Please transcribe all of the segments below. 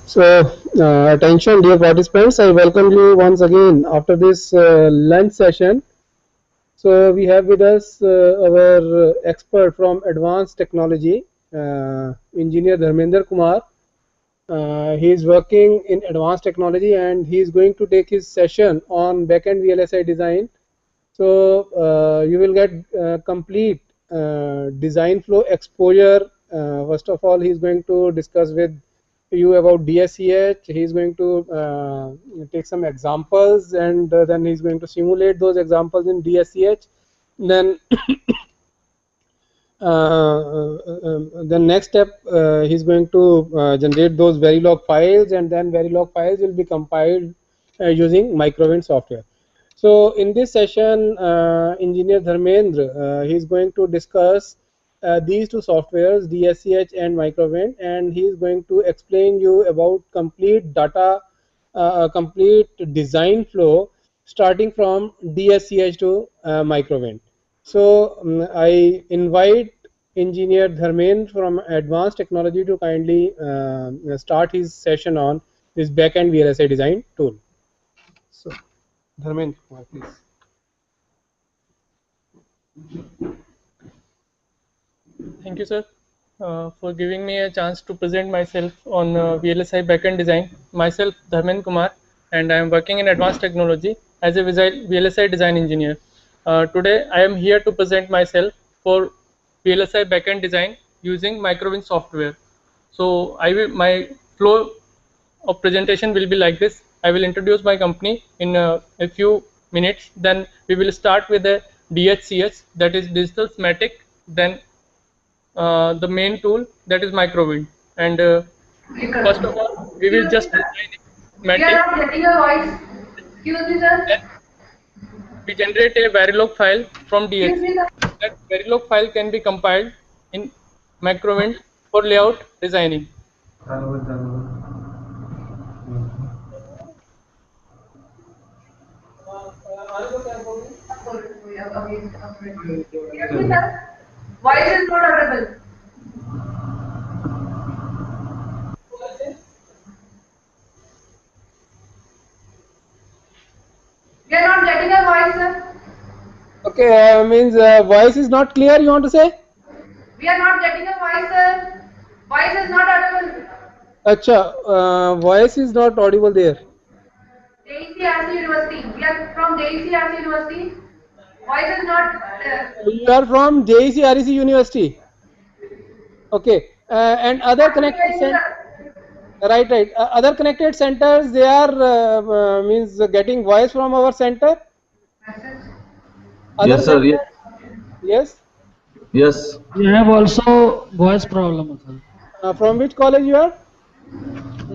So, attention, dear participants, I welcome you once again after this lunch session. So, we have with us our expert from Advanced Technology, Engineer Dharmender Kumar. He is working in Advanced Technology and he is going to take his session on backend VLSI design. So, you will get complete design flow exposure. First of all, he is going to discuss with you about DSCH. He is going to take some examples and then he is going to simulate those examples in DSCH. Then the next step, he's going to generate those Verilog files, and then Verilog files will be compiled using Microwind software. So in this session, Engineer Dharmendra, he's going to discuss these two softwares, DSCH and Microwind, and he's going to explain you about complete data, complete design flow starting from DSCH to Microwind. So I invite Engineer Dharmendra from Advanced Technology to kindly start his session on this backend VLSI design tool. So, Dharmendra, please. Thank you, sir, for giving me a chance to present myself on VLSI backend design. Myself, Dharmendra Kumar, and I am working in advanced technology as a VLSI design engineer. Today, I am here to present myself for VLSI backend design using Microwind software. So, my flow of presentation will be like this. I will introduce my company in a few minutes. Then we will start with the DHCS, that is digital schematic. Then the main tool, that is Microwind, and first of all we will just design We schematic. are not getting your voice. Excuse me, sir. Then we generate a Verilog file from Excuse me, DHC. sir. That Verilog file can be compiled in Microwind for layout designing. Excuse me, sir. Voice is not audible. We are not getting your voice, sir. Okay, means voice is not clear, you want to say? We are not getting your voice, sir. Voice is not audible. Acha, voice is not audible there. JECRC University. We are from JECRC University. Voice is not. You are from JEC REC University. Okay, and other Not connected hearing you, centers. sir. Right. Other connected centers, they are means getting voice from our center. Other Yes, sir. Yes. centers, yes. Yes. We have also voice problem, sir. From which college you are?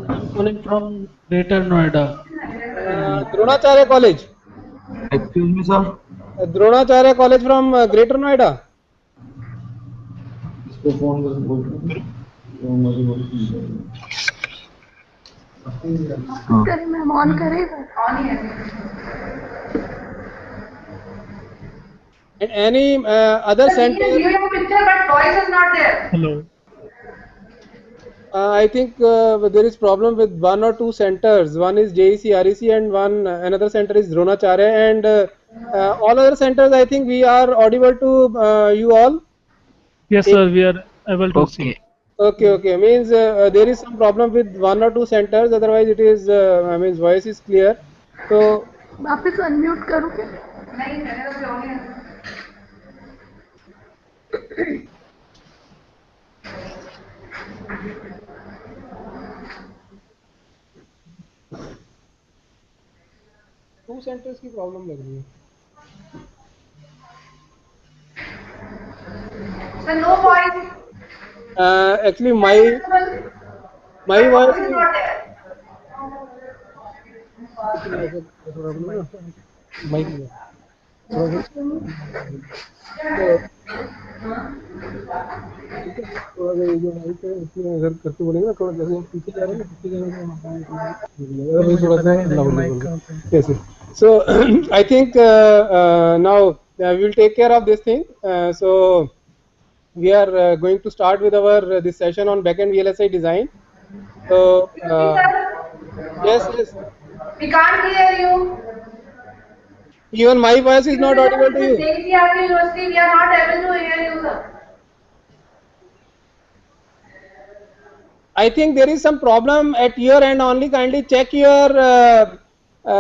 I'm calling from Greater Noida. Dronacharya College. Excuse me, sir. Dronacharya College from Greater Noida. इसको phone करके बोल करें ma'am on करें on ही है And any other center? viewing a picture but voice is not there. Hello. I think there is problem with one or two centers. One is JEC REC and another center is Dronacharya, and all other centers, I think we are audible to you all. Yes, sir. We are able to see. Okay. Means there is some problem with one or two centers. Otherwise, it is means voice is clear. So वापस unmute करूँ क्या? नहीं मेरे तो on है. two centers की problem लग रही है. So no voice. Actually, my voice is not there. अगर करके बोलेंगे ना थोड़ा जैसे पीछे जा रहे हैं पीछे जाने का कैसे. So I think now we will take care of this thing. So we are going to start with our this session on backend VLSI design. So Sir, yes, yes. we can't hear you. Even my voice is not audible to This is you. JCRC University. We are not able to hear you, sir. I think there is some problem at your end only. Kindly check your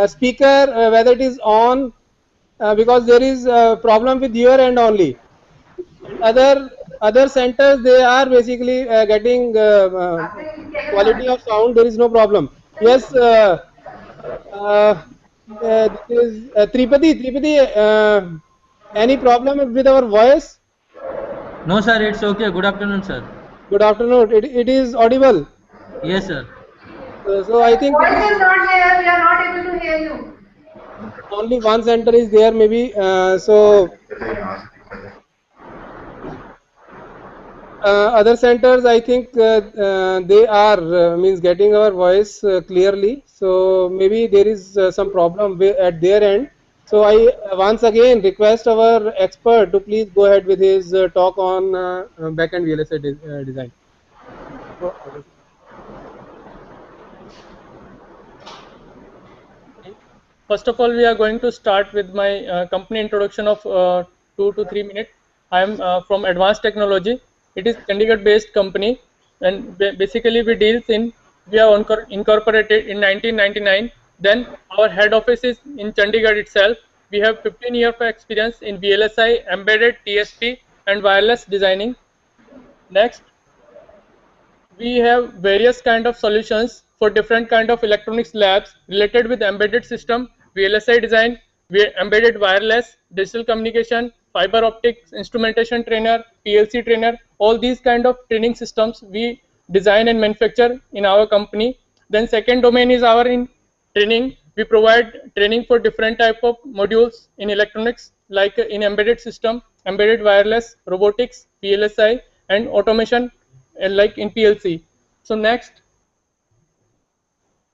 speaker whether it is on, because there is a problem with your end only. Other centers, they are basically getting quality of sound. There is no problem. Yes, this is Tripati. Any problem with our voice? No, sir, it's okay. Good afternoon, sir. Good afternoon. It is audible. Yes, sir. So I think it Voice is is not there. We are not able to hear you. only one center is there, maybe. Other centers, I think they are means getting our voice clearly. So maybe there is some problem at their end. So I once again request our expert to please go ahead with his talk on backend VLSI design. First of all, we are going to start with my company introduction of 2 to 3 minutes. I am from Advanced Technology. It is Chandigarh-based company, and basically we are incorporated in 1999. Then our head office is in Chandigarh itself. We have 15 years of experience in VLSI, embedded, TSP, and wireless designing. Next, we have various kind of solutions for different kind of electronics labs related with embedded system, VLSI design, embedded wireless, digital communication, fiber optics, instrumentation trainer, PLC trainer. All these kind of training systems we design and manufacture in our company. Then second domain is our in training. We provide training for different type of modules in electronics, like in embedded system, embedded wireless, robotics, PLSI, and automation, like in PLC. So next,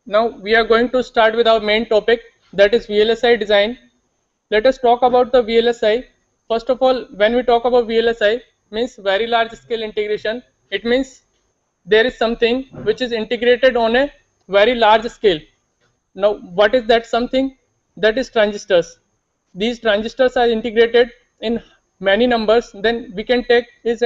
now we are going to start with our main topic, that is VLSI design. Let us talk about the VLSI. First of all, when we talk about VLSI, means very large scale integration. It means there is something which is integrated on a very large scale. Now, what is that something? That is transistors. These transistors are integrated in many numbers. Then we can take is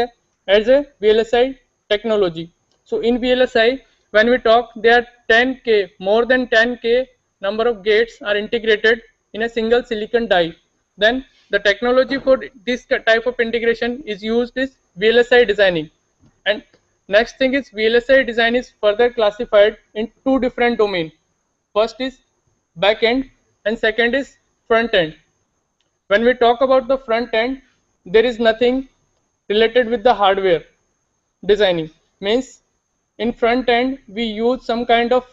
as a VLSI technology. So in VLSI, when we talk, there are 10K, more than 10K number of gates are integrated in a single silicon die. Then the technology for this type of integration is used is VLSI designing. And next thing is VLSI design is further classified in two different domains. First is back end and second is front end. When we talk about the front end, there is nothing related with the hardware designing. Means in front end we use some kind of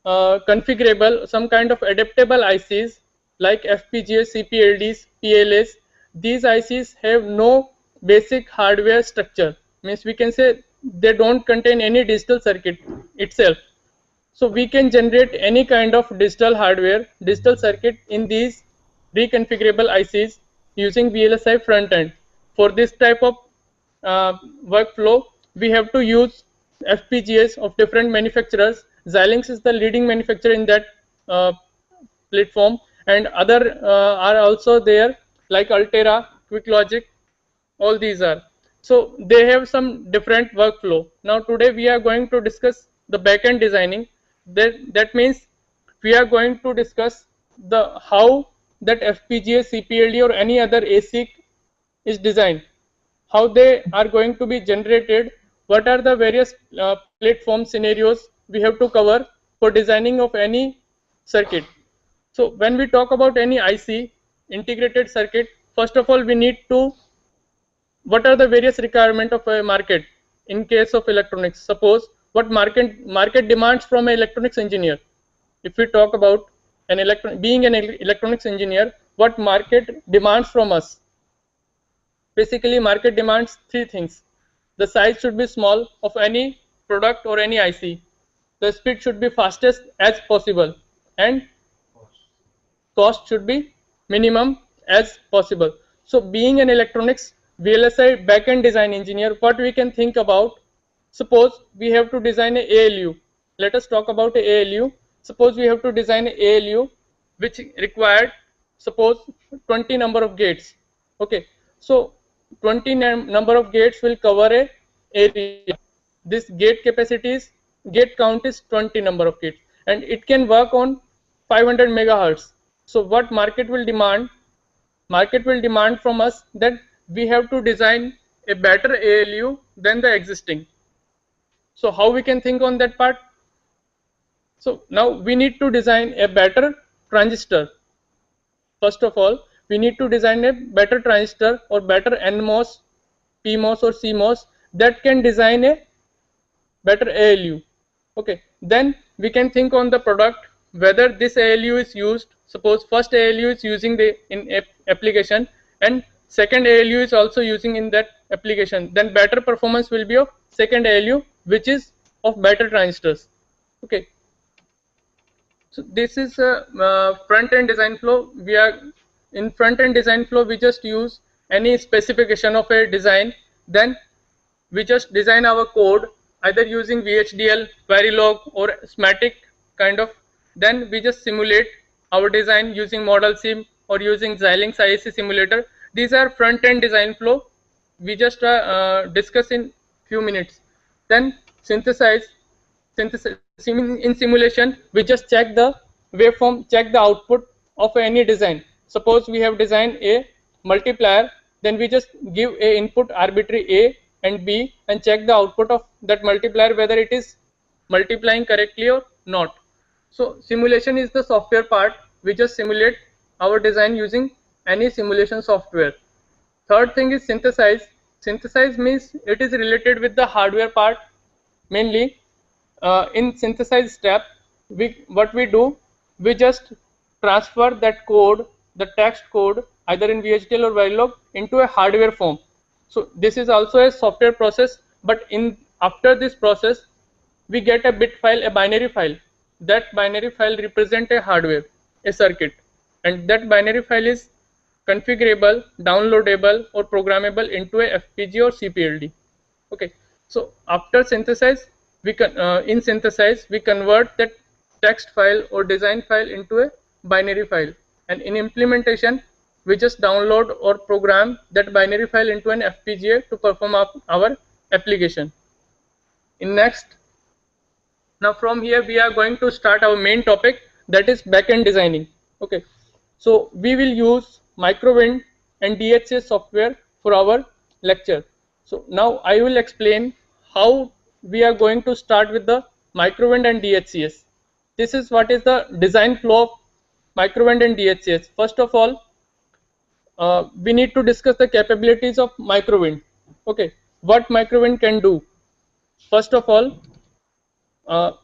configurable, some kind of adaptable ICs like FPGAs, CPLDs, PLAs. These ICs have no basic hardware structure. Means we can say they don't contain any digital circuit itself. So we can generate any kind of digital hardware, digital circuit in these reconfigurable ICs using VLSI front end. For this type of workflow, we have to use FPGAs of different manufacturers. Xilinx is the leading manufacturer in that platform, and other are also there like Altera, QuickLogic. All these are. So they have some different workflow. Now today we are going to discuss the backend designing. That means we are going to discuss the how that FPGA, CPLD or any other ASIC is designed, how they are going to be generated, what are the various platform scenarios we have to cover for designing of any circuit. So when we talk about any IC, integrated circuit, first of all we need to, what are the various requirements of a market in case of electronics. Suppose what market demands from an electronics engineer. If we talk about being an electronics engineer, what market demands from us? Basically market demands three things. The size should be small of any product or any IC, the speed should be fastest as possible, and cost should be minimum as possible. So being an electronics VLSI backend design engineer, what we can think about, suppose we have to design a ALU. Let us talk about a ALU. Suppose we have to design a ALU which required, suppose, 20 number of gates. Okay, so 20 number of gates will cover a area. This gate capacity is, gate count is 20 number of gates, and it can work on 500 megahertz. So what market will demand? Market will demand from us that we have to design a better ALU than the existing. So how we can think on that part? So now we need to design a better transistor. First of all, we need to design a better transistor or better NMOS, PMOS or CMOS that can design a better ALU. Okay, then we can think on the product, whether this ALU is used. Suppose first ALU is using the application and second ALU is also using in that application, then better performance will be of second ALU, which is of better transistors. Okay, so this is a front end design flow. We are in front end design flow, we just use any specification of a design, then we just design our code either using VHDL, Verilog or SMATIC kind of. Then we just simulate our design using Model Sim or using Xilinx ISC simulator. These are front end design flow. We just discuss in few minutes. Then synthesize. In simulation, we just check the waveform, check the output of any design. Suppose we have designed a multiplier, then we just give a input arbitrary A and B and check the output of that multiplier whether it is multiplying correctly or not. So simulation is the software part. We just simulate our design using any simulation software. Third thing is synthesize. Synthesize means it is related with the hardware part. Mainly in synthesize step, what we do, we just transfer that code, the text code, either in VHDL or Verilog, into a hardware form. So this is also a software process, but after this process we get a bit file, a binary file. That binary file represent a hardware, a circuit, and that binary file is configurable, downloadable or programmable into a FPGA or CPLD. Okay, so after synthesize, we can in synthesize we convert that text file or design file into a binary file, and in implementation we just download or program that binary file into an FPGA to perform our application. In next, now from here we are going to start our main topic, that is backend designing. Okay, so we will use Microwind and DHCS software for our lecture. So now I will explain how we are going to start with the Microwind and DHCS. This is what is the design flow of Microwind and DHCS. First of all, we need to discuss the capabilities of Microwind. Okay, what Microwind can do. First of all,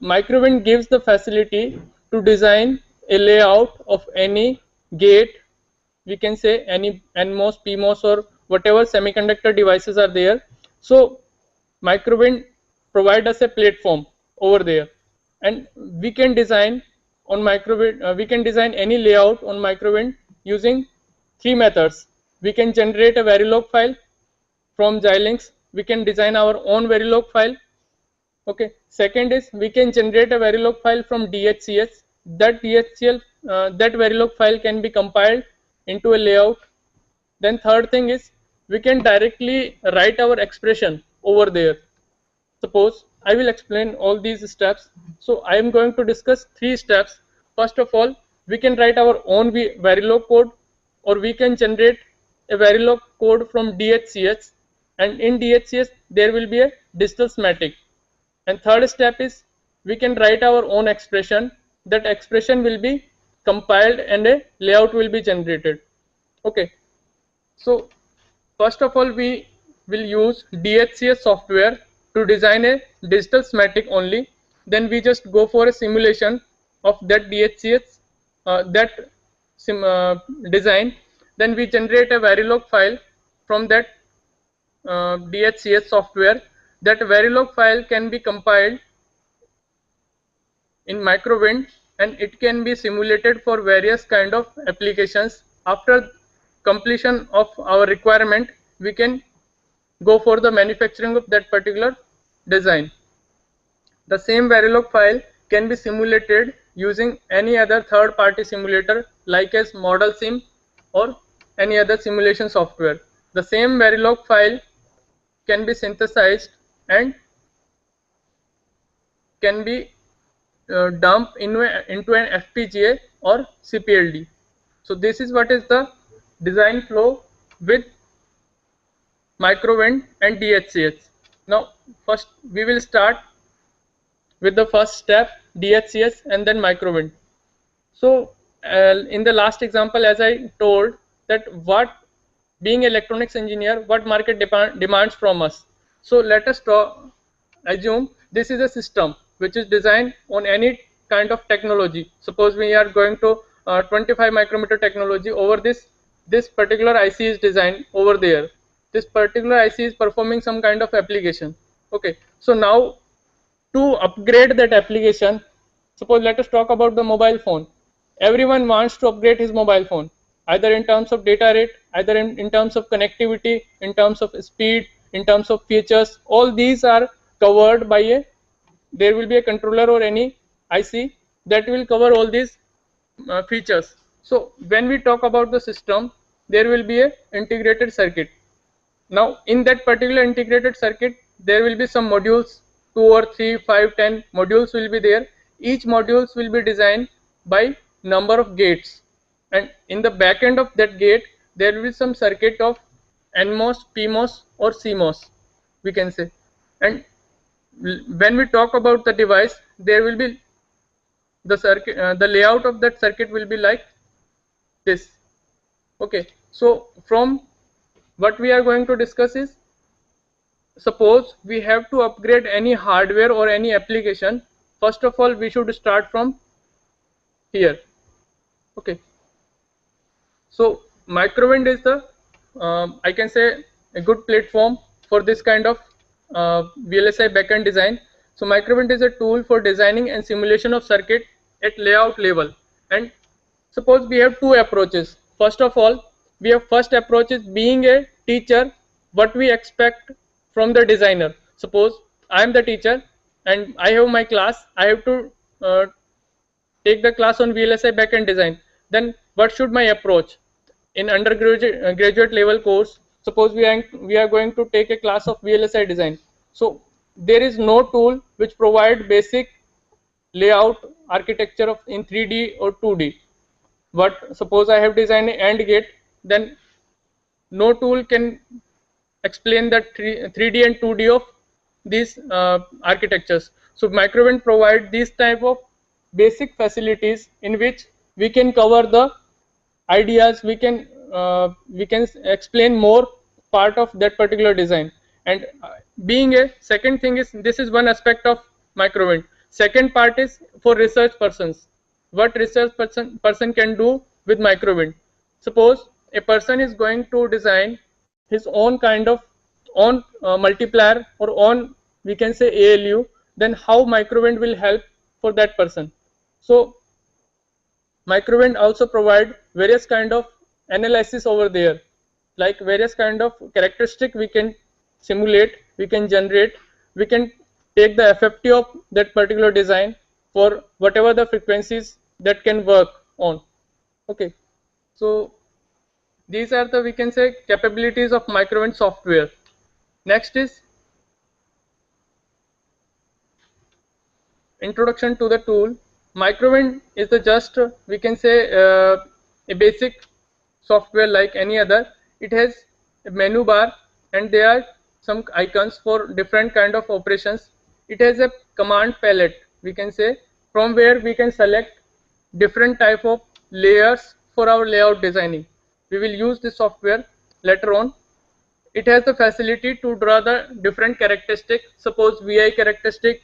Microwind gives the facility to design a layout of any gate, we can say any NMOS, PMOS or whatever semiconductor devices are there. So Microwind provide us a platform over there, and we can design on Microwind, we can design any layout on Microwind using three methods. We can generate a Verilog file from Xilinx. We can design our own Verilog file. Okay. Second is we can generate a Verilog file from DHCS. That that Verilog file can be compiled into a layout. Then third thing is we can directly write our expression over there. Suppose I will explain all these steps. So I am going to discuss three steps. First of all, we can write our own Verilog code, or we can generate a Verilog code from DHCS, and in DHCS there will be a digital schematic. And third step is we can write our own expression. That expression will be compiled and a layout will be generated. Okay, so first of all we will use DHCS software to design a digital schematic only. Then we just go for a simulation of that DHCS design. Then we generate a Verilog file from that DHCS software. That Verilog file can be compiled in Microwind, and it can be simulated for various kind of applications. After completion of our requirement, we can go for the manufacturing of that particular design. The same Verilog file can be simulated using any other third-party simulator like as Model Sim or any other simulation software. The same Verilog file can be synthesized and can be dumped into an FPGA or CPLD. So this is what is the design flow with Microwind and DHCS. Now first we will start with the first step, DHCS, and then Microwind. So in the last example, as I told, that what being electronics engineer, what market demands from us. So let us assume this is a system which is designed on any kind of technology. Suppose we are going to 25 micrometer technology. Over this particular IC is designed over there. This particular IC is performing some kind of application. Okay, so now to upgrade that application, suppose let us talk about the mobile phone. Everyone wants to upgrade his mobile phone, either in terms of data rate, either in terms of connectivity, in terms of speed, in terms of features. All these are covered by there will be a controller or any IC that will cover all these features. So when we talk about the system, there will be a integrated circuit. Now in that particular integrated circuit, there will be some modules, 2 or 3, 5, 10 modules will be there. Each modules will be designed by number of gates, and in the back end of that gate there will be some circuit of NMOS, PMOS or CMOS, we can say. And when we talk about the device, there will be the circuit, the layout of that circuit will be like this. Okay, so from what we are going to discuss is, suppose we have to upgrade any hardware or any application. First of all, we should start from here. Okay, so Microwind is the I can say a good platform for this kind of VLSI backend design. So Microwind is a tool for designing and simulation of circuit at layout level. And suppose we have two approaches. First of all, we have first approach is being a teacher, what we expect from the designer. Suppose I am the teacher and I have my class. I have to take the class on VLSI backend design. Then what should my approach in undergraduate graduate level course? Suppose we are going to take a class of VLSI design. So there is no tool which provide basic layout architecture of in 3D or 2D. But suppose I have designed an AND gate, then no tool can explain that 3D and 2D of these architectures. So Microwind provide these type of basic facilities in which we can cover the ideas, we can explain more part of that particular design. And being a second thing is, this is one aspect of Microwind. Second part is for research persons. What research person can do with Microwind? Suppose a person is going to design his own kind of multiplier or own, we can say, ALU, then how Microwind will help for that person. So Microwind also provide various kind of analysis over there, like various kind of characteristic we can simulate, we can generate, we can take the FFT of that particular design for whatever the frequencies that can work on. Okay, so these are the, we can say, capabilities of Microwind software. Next is introduction to the tool. Microwind is the just, we can say, a basic software like any other. It has a menu bar and there are some icons for different kind of operations. It has a command palette, we can say, from where we can select different type of layers for our layout designing. We will use this software later on. It has the facility to draw the different characteristic, suppose VI characteristic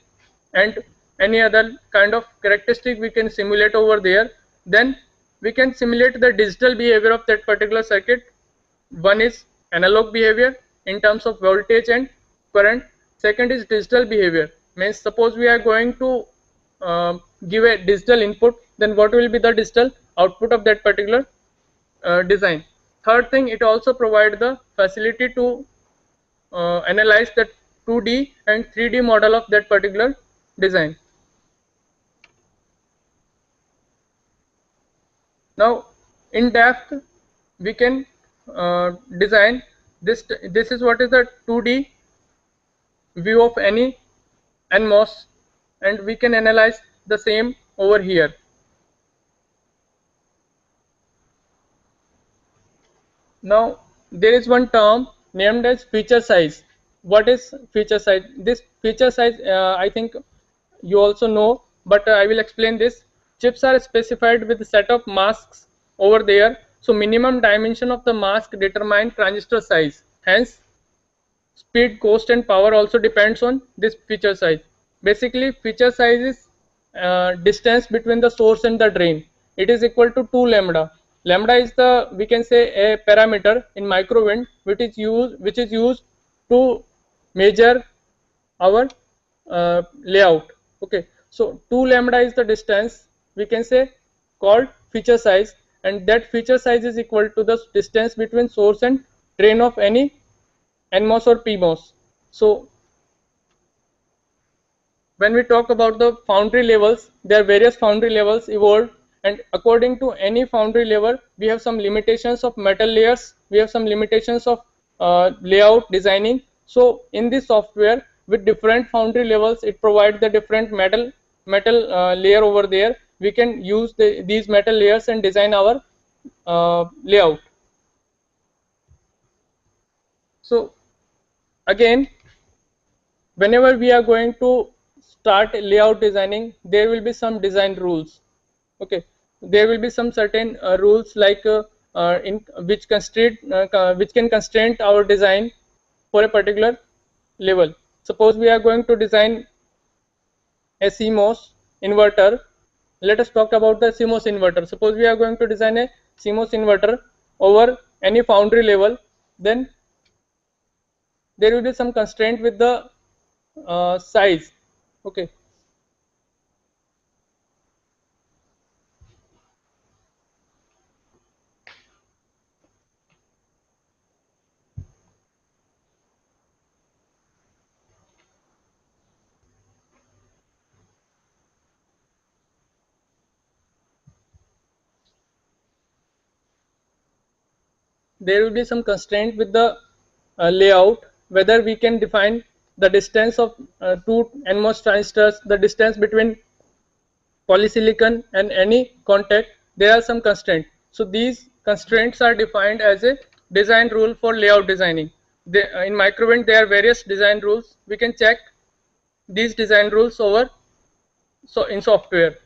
and any other kind of characteristic we can simulate over there. Then we can simulate the digital behavior of that particular circuit. One is analog behavior in terms of voltage and current. Second is digital behavior, means suppose we are going to give a digital input, then what will be the digital output of that particular design. Third thing, it also provides the facility to analyze that 2D and 3D model of that particular design. Now in depth we can design this. This is what is the 2D view of any NMOS, and we can analyze the same over here. Now there is one term named as feature size. What is feature size? This feature size I think you also know, but I will explain this. Chips are specified with a set of masks over there, so minimum dimension of the mask determine transistor size. Hence speed, cost and power also depends on this feature size. Basically feature size is distance between the source and the drain. It is equal to 2 lambda. Lambda is the, we can say, a parameter in microwind which is used to measure our layout. Okay, so 2 lambda is the distance, we can say, called feature size, and that feature size is equal to the distance between source and drain of any NMOS or PMOS. So when we talk about the foundry levels, there are various foundry levels evolved, and according to any foundry level we have some limitations of metal layers, we have some limitations of layout designing. So in this software with different foundry levels, it provides the different metal layer over there. We can use these metal layers and design our layout. So again, whenever we are going to start layout designing, there will be some design rules. Okay, there will be some certain rules like in which can constrain our design for a particular level. Suppose we are going to design a CMOS inverter. Let us talk about the CMOS inverter. Suppose we are going to design a CMOS inverter over any foundry level, then there will be some constraint with the size. Okay, there will be some constraint with the layout, whether we can define the distance of two NMOS transistors, the distance between polysilicon and any contact. There are some constraints. So these constraints are defined as a design rule for layout designing. In microwind there are various design rules. We can check these design rules over in software.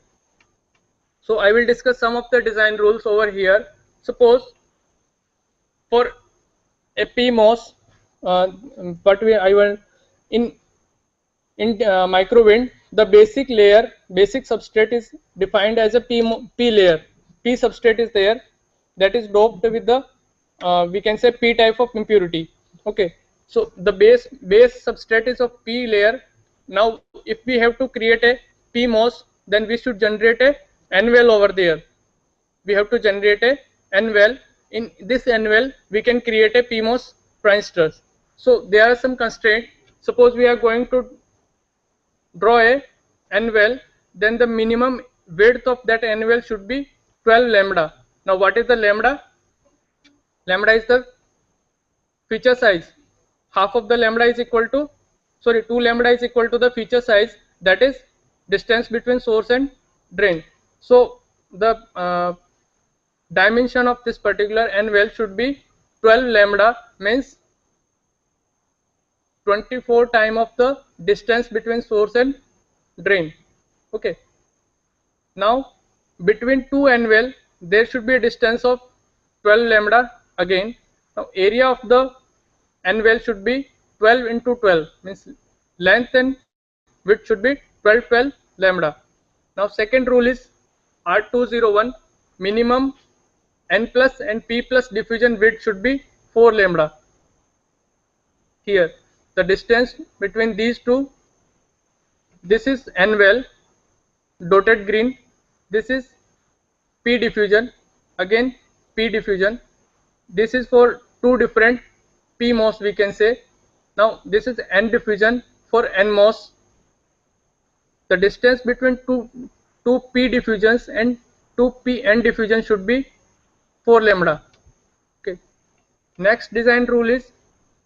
So I will discuss some of the design rules over here. Suppose for a PMOS, I will in microwind, the basic layer, basic substrate is defined as a P layer. P substrate is there, that is doped with the we can say P type of impurity. Okay, so the base substrate is of P layer. Now if we have to create a PMOS, then we should generate a N-well over there. We have to generate a N-well. In this N-well we can create a PMOS transistors. So there are some constraints. Suppose we are going to draw a N-well, then the minimum width of that N-well should be 12 lambda. Now what is the lambda? Lambda is the feature size. Half of the lambda is equal to, 2 lambda is equal to the feature size, that is distance between source and drain. So the dimension of this particular N-well should be 12 lambda, means 24 time of the distance between source and drain. Okay, now between two N-well there should be a distance of 12 lambda again. Now area of the N-well should be 12 into 12, means length and width should be 12 lambda. Now second rule is R201, minimum N plus and P plus diffusion width should be 4 lambda. Here the distance between these two, this is N-well dotted green, this is P diffusion, again P diffusion. This is for two different PMOS, we can say. Now this is N diffusion. For NMOS, the distance between two P diffusions and two P N diffusion should be 4 lambda. Okay. Next design rule is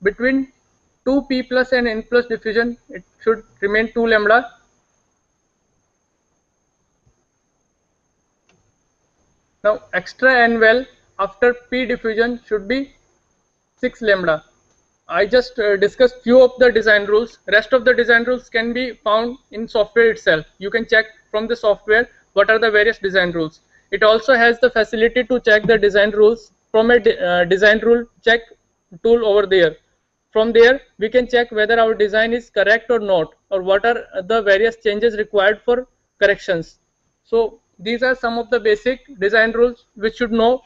between 2 P plus and N plus diffusion, it should remain 2 lambda. Now extra N well after P diffusion should be 6 lambda. I just discussed few of the design rules. Rest of the design rules can be found in software itself. You can check from the software what are the various design rules. It also has the facility to check the design rules from a design rule check tool over there. From there we can check whether our design is correct or not, or what are the various changes required for corrections. So these are some of the basic design rules which should know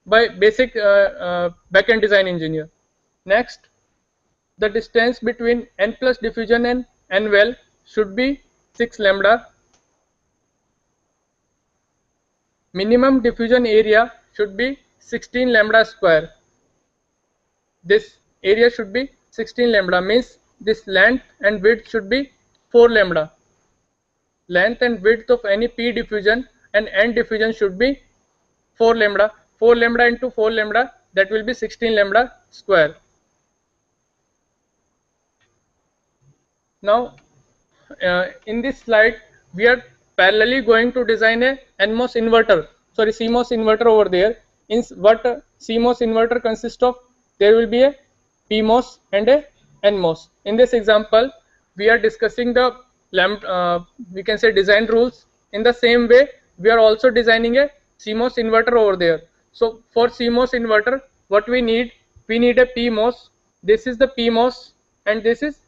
by basic backend design engineer. Next, the distance between N plus diffusion and N well should be 6 lambda. Minimum diffusion area should be 16 lambda square. This area should be 16 lambda, means this length and width should be 4 lambda. Length and width of any P diffusion and N diffusion should be 4 lambda. 4 lambda into 4 lambda, that will be 16 lambda square. Now in this slide we are parallelly going to design a CMOS inverter over there. In what CMOS inverter consists of, there will be a PMOS and a NMOS. In this example we are discussing the we can say design rules. In the same way we are also designing a CMOS inverter over there. So for CMOS inverter, what we need a PMOS. This is the PMOS and this is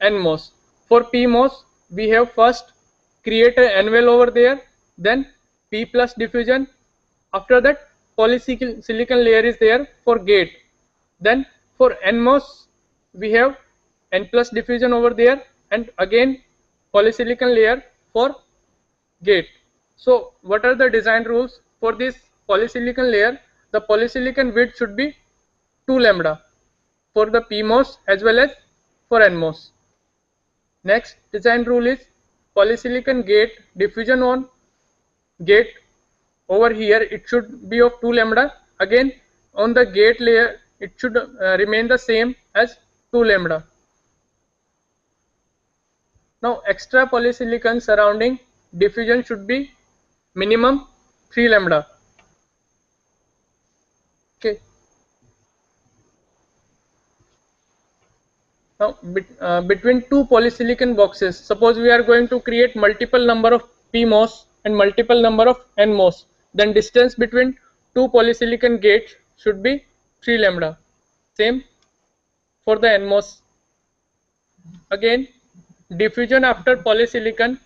NMOS. For PMOS we have first create an N well over there, then P plus diffusion. After that polysilicon layer is there for gate. Then for NMOS we have N plus diffusion over there and again polysilicon layer for gate. So what are the design rules for this polysilicon layer? The polysilicon width should be 2 lambda for the PMOS as well as for NMOS. Next design rule is polysilicon gate diffusion on gate. Over here it should be of 2 lambda. Again on the gate layer it should remain the same as 2 lambda. Now extra polysilicon surrounding diffusion should be minimum 3 lambda. Okay. Now between two polysilicon boxes, suppose we are going to create multiple number of PMOS and multiple number of NMOS, then distance between two polysilicon gates should be 3 lambda. Same for the NMOS. Again diffusion after polysilicon,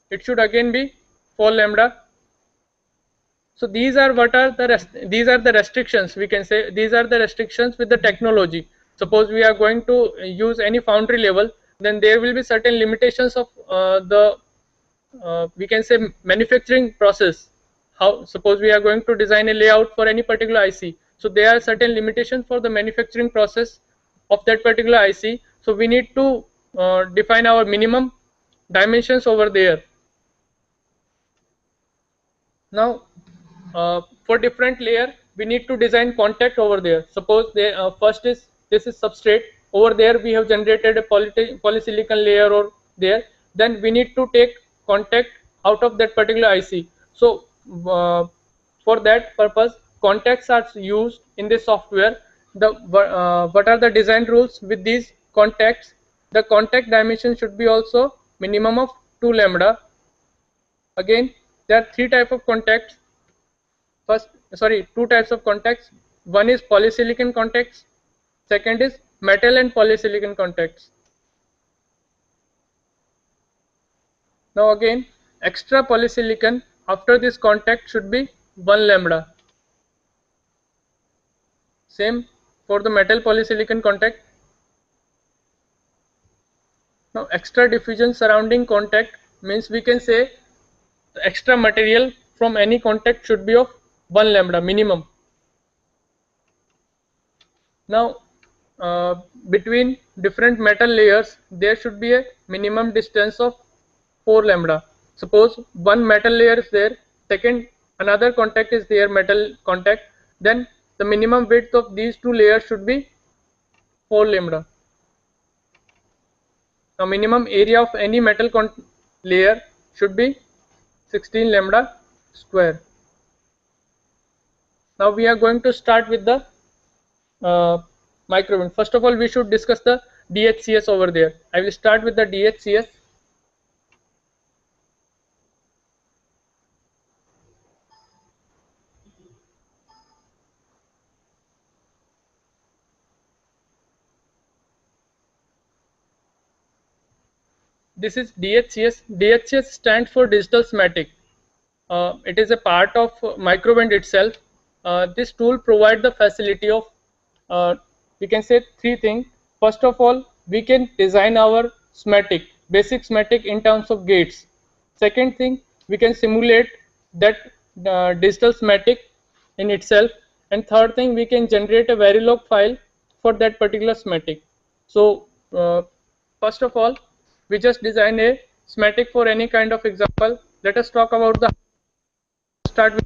it should again be 4 lambda. So these are the restrictions, we can say these are the restrictions with the technology. Suppose we are going to use any foundry level, then there will be certain limitations of we can say manufacturing process. How, suppose we are going to design a layout for any particular IC, so there are certain limitations for the manufacturing process of that particular IC. So we need to define our minimum dimensions over there. Now for different layer we need to design contact over there. Suppose first is this is substrate. Over there we have generated a polysilicon layer or there. Then we need to take contact out of that particular IC. So for that purpose contacts are used in this software. What are the design rules with these contacts? The contact dimension should be also minimum of 2 lambda. Again there are two types of contacts. One is polysilicon contacts, second is metal and polysilicon contacts. Now again extra polysilicon after this contact should be 1 lambda. Same for the metal polysilicon contact. Now extra diffusion surrounding contact means we can say the extra material from any contact should be of 1 lambda minimum. Now between different metal layers there should be a minimum distance of 4 lambda. Suppose one metal layer is there, second another contact is there, metal contact, then the minimum width of these two layers should be 4 lambda. Now minimum area of any metal layer should be 16 lambda square. Now we are going to start with the microwind. First of all, we should discuss the DHCS over there. I will start with the DHCS. This is DHCS. DHCS stands for digital schematic. It is a part of microwind itself. This tool provides the facility of, we can say, three things. First of all, we can design our schematic, basic schematic in terms of gates. Second thing, we can simulate that digital schematic in itself. And third thing, we can generate a Verilog file for that particular schematic. So first of all, we just design a schematic for any kind of example. Let us talk about the start with.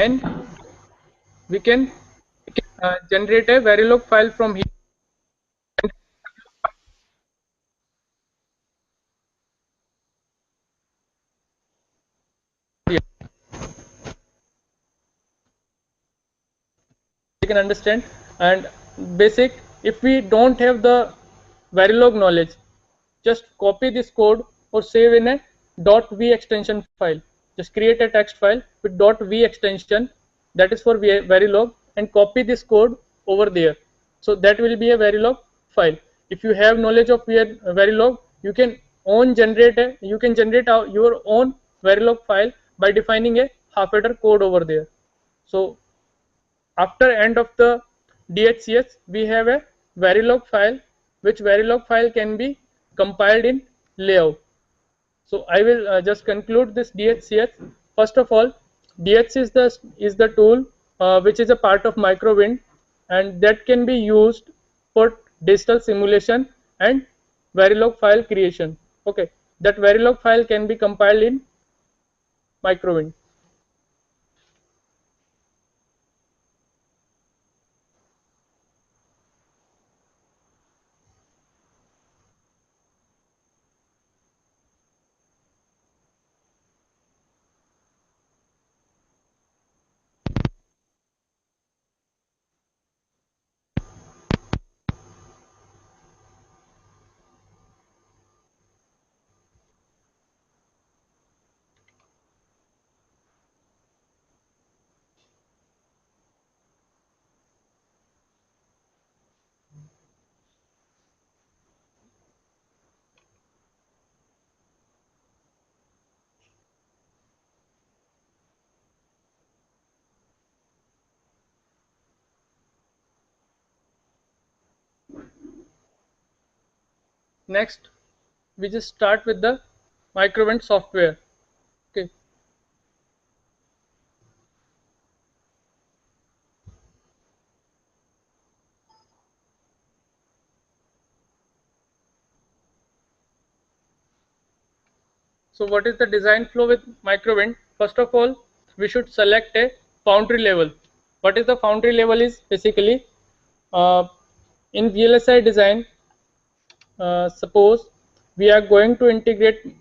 and we can generate a Verilog file from here. You can understand. And basic, if we don't have the Verilog knowledge, just copy this code or save in a .v extension file. Just create a text file with .v extension, that is for Verilog, and copy this code over there. So that will be a Verilog file. If you have knowledge of Verilog, you can generate your own Verilog file by defining a half header code over there. So after end of the DHCS, we have a Verilog file, which Verilog file can be compiled in layout. So I will just conclude this DHCS. First of all, DHCS is the tool which is a part of Microwind, and that can be used for digital simulation and Verilog file creation. Okay, that Verilog file can be compiled in Microwind. Next, we just start with the Microwind software. Okay. So what is the design flow with Microwind? First of all, we should select a foundry level. What is the foundry level is basically uh, in VLSI design, suppose we are going to integrate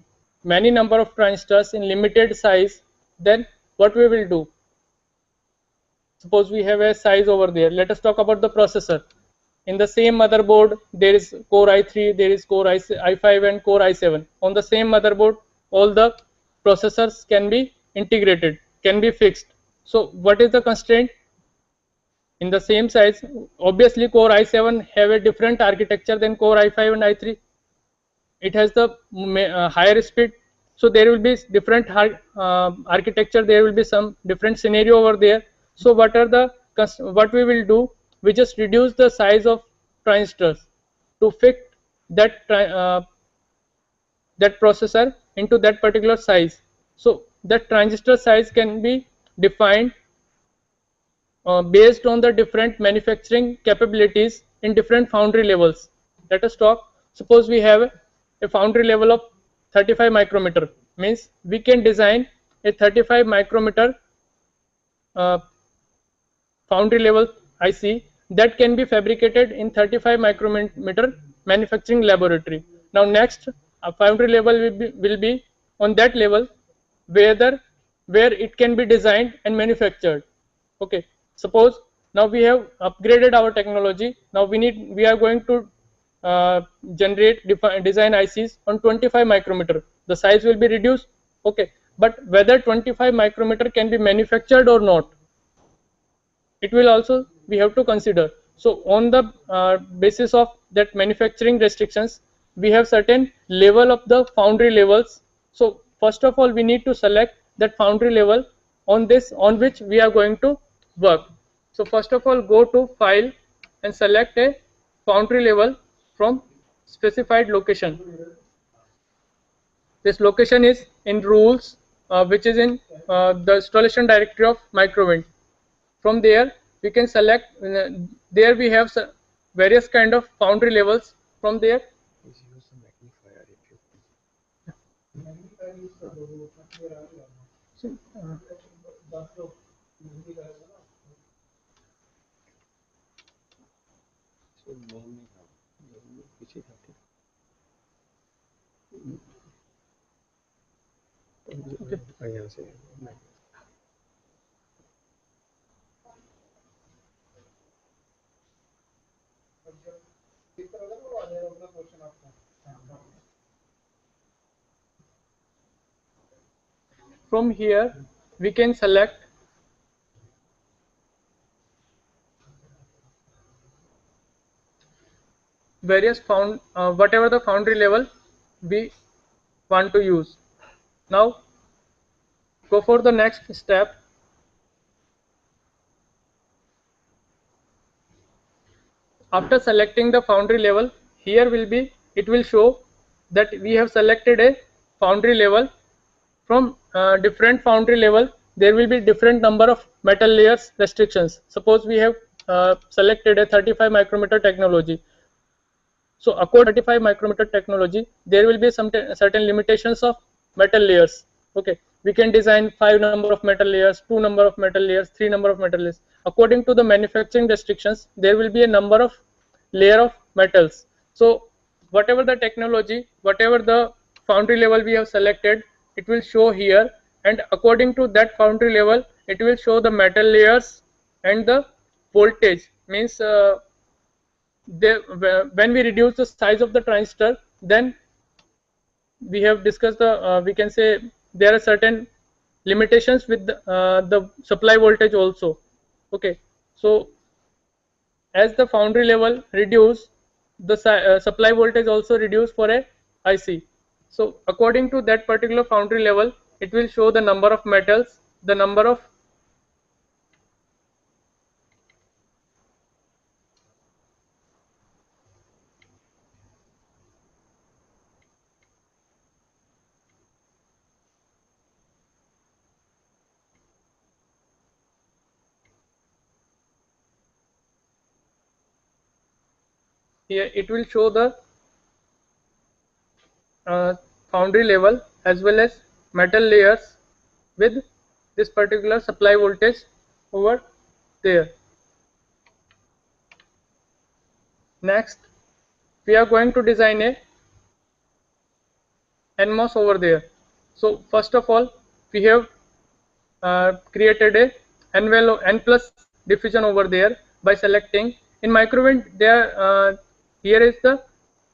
many number of transistors in limited size, then what we will do? Suppose we have a size over there. Let us talk about the processor. In the same motherboard, there is core i3, there is core i5 and core i7. On the same motherboard, all the processors can be integrated, can be fixed. So what is the constraint? In the same size, obviously core i7 have a different architecture than core i5 and i3. It has the higher speed, so there will be different architecture, there will be some different scenario over there. So what we will do, we just reduce the size of transistors to fit that processor into that particular size. So that transistor size can be defined based on the different manufacturing capabilities in different foundry levels. Let us talk. Suppose we have a foundry level of 35 micrometer, means we can design a 35 micrometer uh, foundry level IC that can be fabricated in 35 micrometer manufacturing laboratory. Now next, a foundry level will be on that level where it can be designed and manufactured. Okay, suppose now we have upgraded our technology. Now we are going to design ICs on 25 micrometer. The size will be reduced. Okay, but whether 25 micrometer can be manufactured or not, it will also we have to consider. So on the basis of that manufacturing restrictions, we have certain level of the foundry levels. So first of all, we need to select that foundry level on which we are going to work. So first of all, go to file and select a foundry level from specified location. This location is in rules, which is in the installation directory of Microwind. From there we can select, there we have various kind of foundry levels. From there From here we can select various whatever the foundry level we want to use. Now go for the next step. After selecting the foundry level, here it will show that we have selected a foundry level. From different foundry level there will be different number of metal layers restrictions. Suppose we have selected a 35 micrometer technology. So according to 35 micrometer technology, there will be some certain limitations of metal layers. Okay, we can design 5 number of metal layers, 2 number of metal layers, 3 number of metal layers. According to the manufacturing restrictions, there will be a number of layer of metals. So whatever the technology, whatever the foundry level we have selected, it will show here, and according to that foundry level, it will show the metal layers and the voltage. Means when we reduce the size of the transistor, then we have discussed the we can say there are certain limitations with the supply voltage also. Okay, so as the foundry level reduce, the supply voltage also reduce for a IC. So according to that particular foundry level, it will show the number of metals, the number of here it will show the foundry level as well as metal layers with this particular supply voltage over there. Next we are going to design a NMOS over there. So first of all we have created a N plus diffusion over there by selecting in microwave there here is the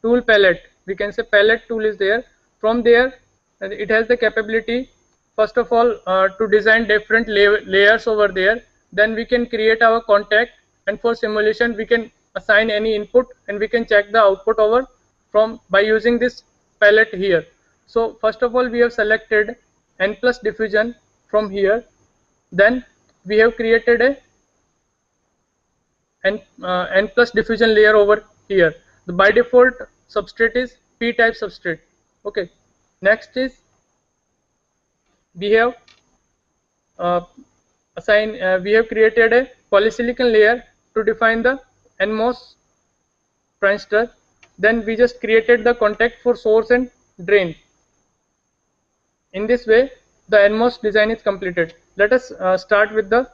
tool palette, we can say palette tool is there. From there it has the capability first of all to design different layers over there. Then we can create our contact, and for simulation we can assign any input and we can check the output over from by using this palette here. So first of all we have selected N plus diffusion from here. Then we have created a N plus diffusion layer over here. The by default substrate is P type substrate. Okay, next is we have we have created a polysilicon layer to define the NMOS transistor. Then we just created the contact for source and drain. In this way the NMOS design is completed. Let us start with the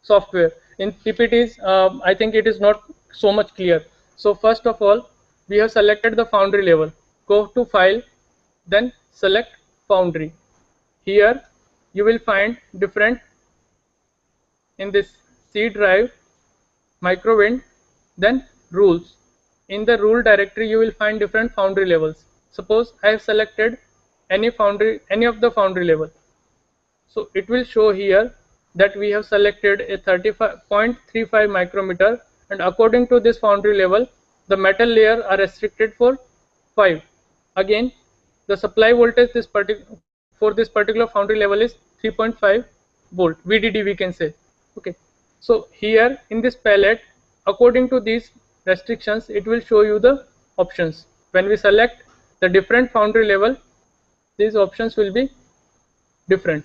software. In PPTs I think it is not so much clear. So first of all we have selected the foundry level. Go to file, then select foundry. Here you will find different in this C drive, microwind, then rules. In the rule directory you will find different foundry levels. Suppose I have selected any of the foundry level. So it will show here that we have selected a 35.35 micrometer, and according to this foundry level the metal layer are restricted for 5. Again the supply voltage for this particular foundry level is 3.5 volt VDD we can say. Okay, so here in this palette according to these restrictions it will show you the options. When we select the different foundry level, these options will be different.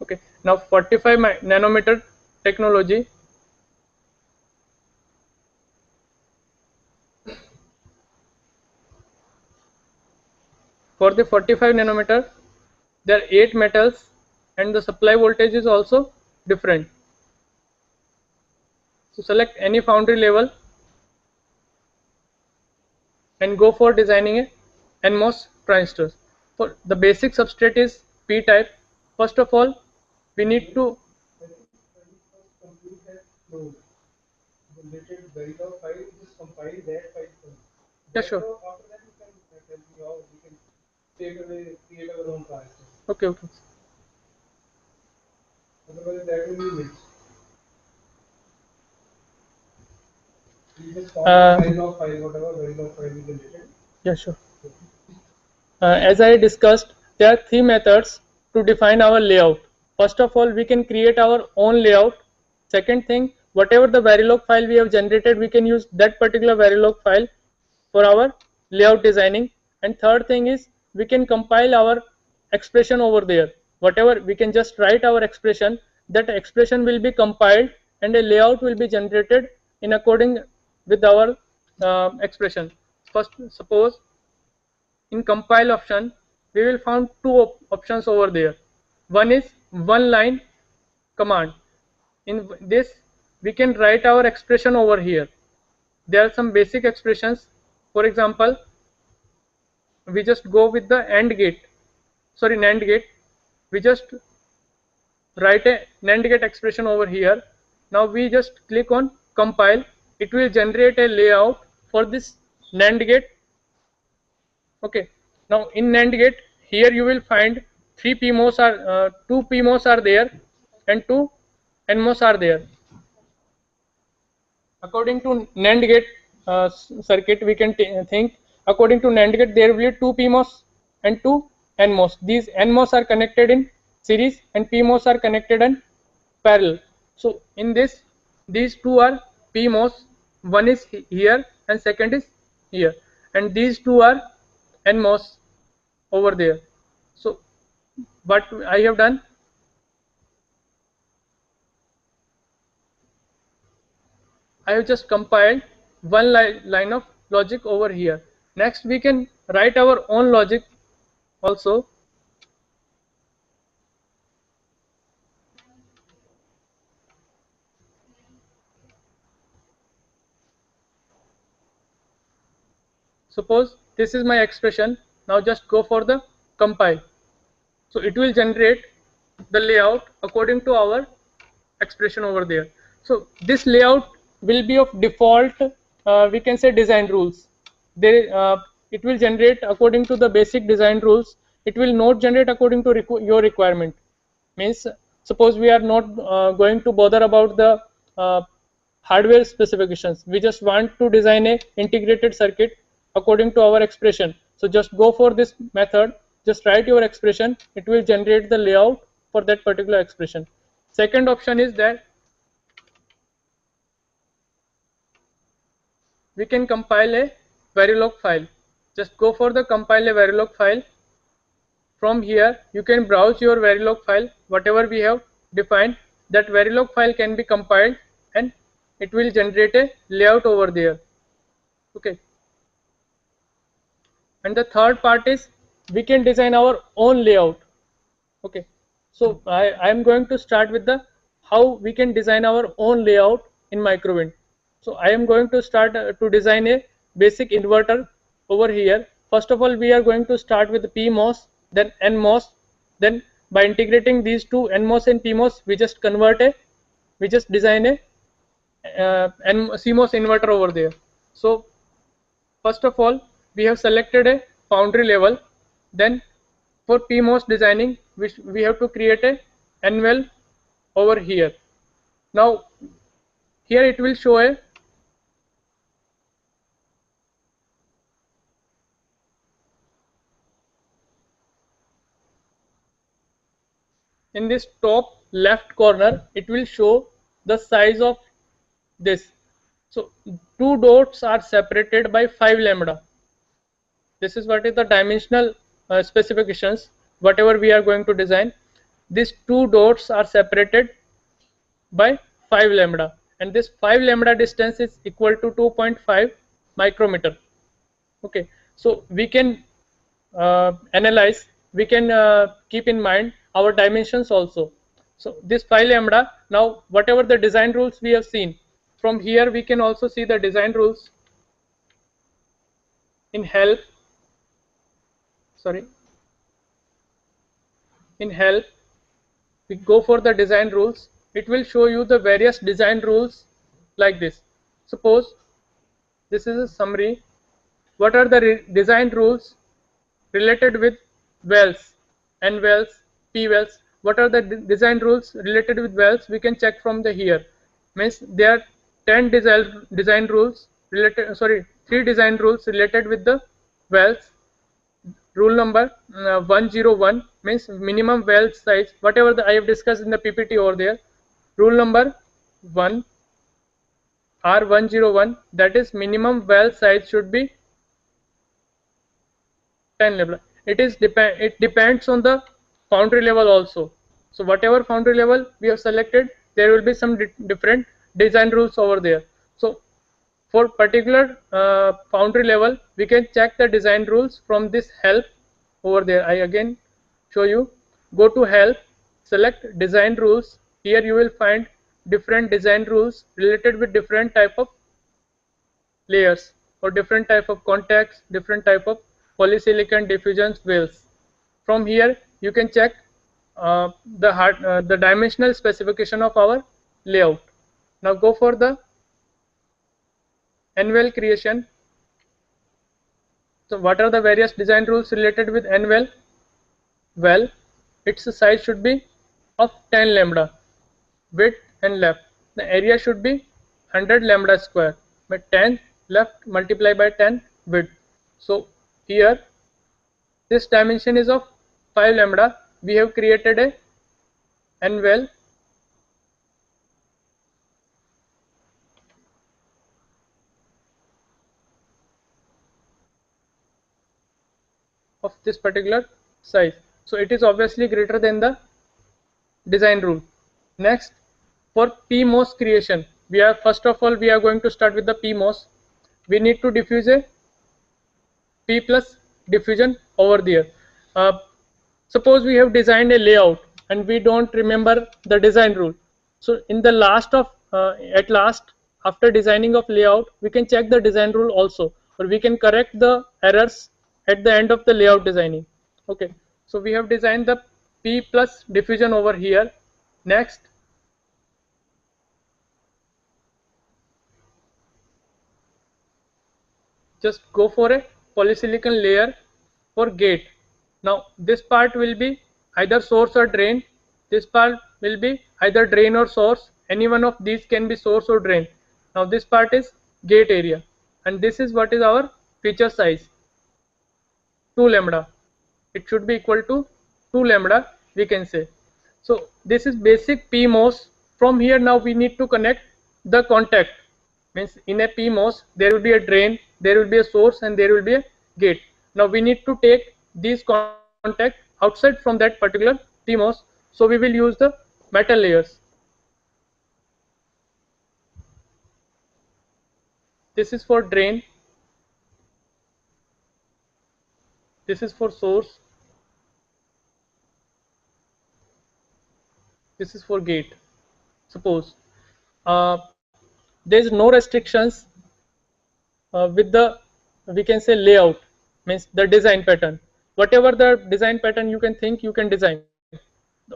Okay, now 45 nanometer technology. For the 45 nanometer there are 8 metals and the supply voltage is also different. So select any foundry level and go for designing a NMOS transistors. For the basic substrate is P-type. First of all, we need to yeah, sure. Okay, okay. Otherwise, that will be mixed. You just copy Verilog file, whatever Verilog file is generated. Yeah, sure. As I discussed, there are three methods to define our layout. First of all, we can create our own layout. Second thing, whatever the Verilog file we have generated, we can use that particular Verilog file for our layout designing. And third thing is, we can compile our expression over there. Whatever, we can just write our expression, that expression will be compiled and a layout will be generated in according with our expression. First, suppose in compile option, we will find two options over there. One is one line command. In this, we can write our expression over here. There are some basic expressions. For example, we just go with the NAND gate. We just write a NAND gate expression over here. Now we just click on compile. It will generate a layout for this NAND gate. Okay. Now in NAND gate, here you will find two PMOS are there and two NMOS are there. According to NAND gate circuit, we can think according to NAND gate there will be two PMOS and two NMOS. These NMOS are connected in series and PMOS are connected in parallel. So in this, these two are PMOS. One is here and second is here, and these two are NMOS over there. So what I have done, I have just compiled one line of logic over here. Next we can write our own logic also. Suppose this is my expression. Now just go for the compile. So it will generate the layout according to our expression over there. So this layout will be of default, we can say design rules. It will generate according to the basic design rules. It will not generate according to your requirement. Means suppose we are not going to bother about the hardware specifications. We just want to design a integrated circuit according to our expression. So just go for this method. Just write your expression. It will generate the layout for that particular expression. Second option is that we can compile a Verilog file. Just go for the compile a Verilog file. From here you can browse your Verilog file, whatever we have defined. That Verilog file can be compiled and it will generate a layout over there. Okay. And the third part is we can design our own layout. Okay. So I am going to start with the how we can design our own layout in Microwind. So I am going to start to design a basic inverter over here. First of all, we are going to start with the PMOS, then NMOS. Then by integrating these two NMOS and PMOS, we just design a CMOS inverter over there. So first of all, we have selected a foundry level. Then for PMOS designing, we have to create a NVEL over here. Now here it will show a in this top left corner, it will show the size of this. So two dots are separated by 5 lambda. This is what is the dimensional specifications, whatever we are going to design. These two dots are separated by 5 lambda, and this 5 lambda distance is equal to 2.5 micrometer. Okay, so we can analyze, we can keep in mind our dimensions also. So this 5 lambda, now whatever the design rules we have seen, from here we can also see the design rules in help. Sorry, in help we go for the design rules. It will show you the various design rules like this. Suppose this is a summary. What are the design rules related with wells, N wells, P wells? What are the design rules related with wells? We can check from the here. Means there are 10 design rules related. Sorry, 3 design rules related with the wells. Rule number 101 means minimum well size, whatever I have discussed in the PPT over there. Rule number 1 R101, that is minimum well size should be 10 lambda. It depends on the foundry level also. So whatever foundry level we have selected, there will be some different design rules over there. So for particular foundry level, we can check the design rules from this help over there. I again show you. Go to help, select design rules. Here you will find different design rules related with different type of layers or different type of contacts, different type of polysilicon diffusion wells. From here you can check the dimensional specification of our layout. Now go for the N-well creation. So what are the various design rules related with N-well? Well, its size should be of 10 lambda, width and left. The area should be 100 lambda square, but 10 left multiplied by 10 width. So here this dimension is of 5 lambda. We have created a N-well of this particular size. So it is obviously greater than the design rule. Next, for PMOS creation, first of all we are going to start with the PMOS. We need to diffuse a P plus diffusion over there. Suppose we have designed a layout and we don't remember the design rule. So in the last of at last, after designing of layout, we can check the design rule also, or we can correct the errors at the end of the layout designing. Okay, so we have designed the P plus diffusion over here. Next, just go for a polysilicon layer for gate. Now this part will be either source or drain. This part will be either drain or source. Any one of these can be source or drain. Now this part is gate area, and this is what is our feature size, 2 lambda. It should be equal to 2 lambda, we can say. So this is basic PMOS. From here now we need to connect the contact. Means in a PMOS there will be a drain, there will be a source, and there will be a gate. Now we need to take these contact outside from that particular PMOS. So we will use the metal layers. This is for drain, this is for source, this is for gate. Suppose there is no restrictions with the, we can say, layout, means the design pattern. Whatever the design pattern you can think, you can design.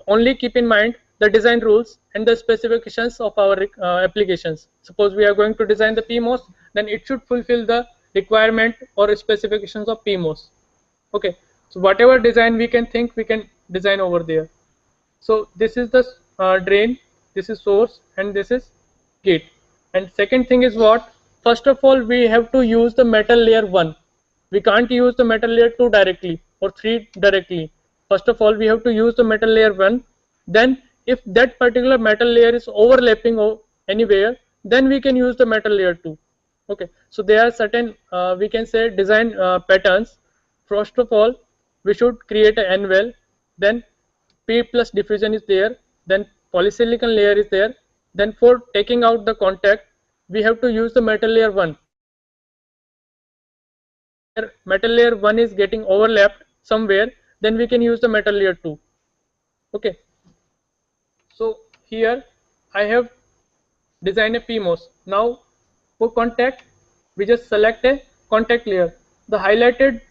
Only keep in mind the design rules and the specifications of our applications. Suppose we are going to design the PMOS, then it should fulfill the requirement or specifications of PMOS. Okay, so whatever design we can think, we can design over there. So this is the drain, this is source, and this is gate. And second thing is what? First of all, we have to use the metal layer 1. We can't use the metal layer 2 directly or 3 directly. First of all, we have to use the metal layer 1. Then if that particular metal layer is overlapping or anywhere, then we can use the metal layer 2. Okay, so there are certain we can say design patterns. First of all, we should create an N-well, then P plus diffusion is there, then polysilicon layer is there, then for taking out the contact we have to use the metal layer 1. Metal layer 1 is getting overlapped somewhere, then we can use the metal layer 2. Okay, so here I have designed a PMOS. Now for contact, we just select a contact layer. The highlighted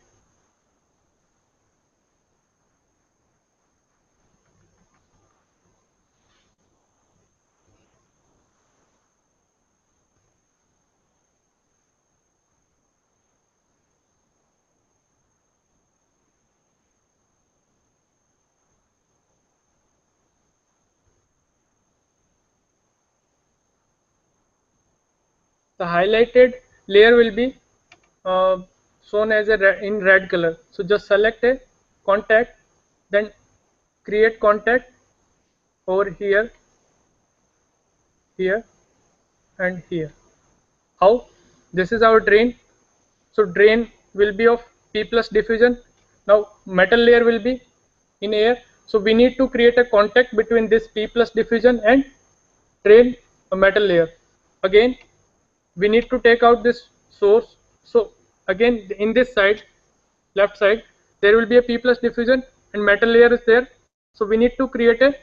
layer will be shown as in red color. So just select a contact, then create contact over here, here, and here. How? This is our drain. So drain will be of P plus diffusion. Now metal layer will be in air. So we need to create a contact between this P plus diffusion and drain a metal layer. Again, we need to take out this source. So again, in this side, left side, there will be a P plus diffusion and metal layer is there. So we need to create a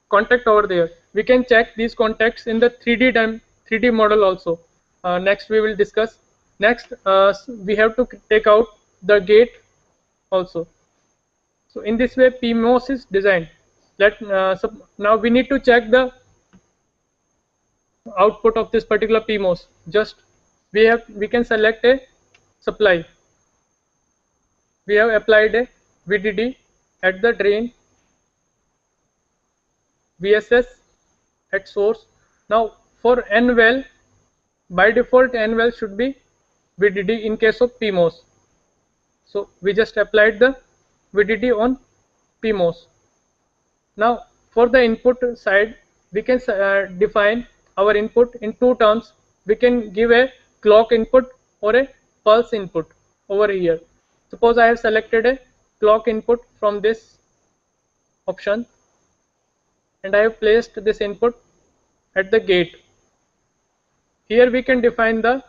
contact over there. We can check these contacts in the 3D model also. Next we will discuss. Next we have to take out the gate also. So in this way PMOS is designed. So now we need to check the output of this particular PMOS. Just we can select a supply. We have applied a VDD at the drain, VSS at source. Now for N well, by default N well should be VDD in case of PMOS. So we just applied the VDD on PMOS. Now for the input side, we can define our input in two terms. We can give a clock input or a pulse input over here. Suppose I have selected a clock input from this option and I have placed this input at the gate. Here we can define the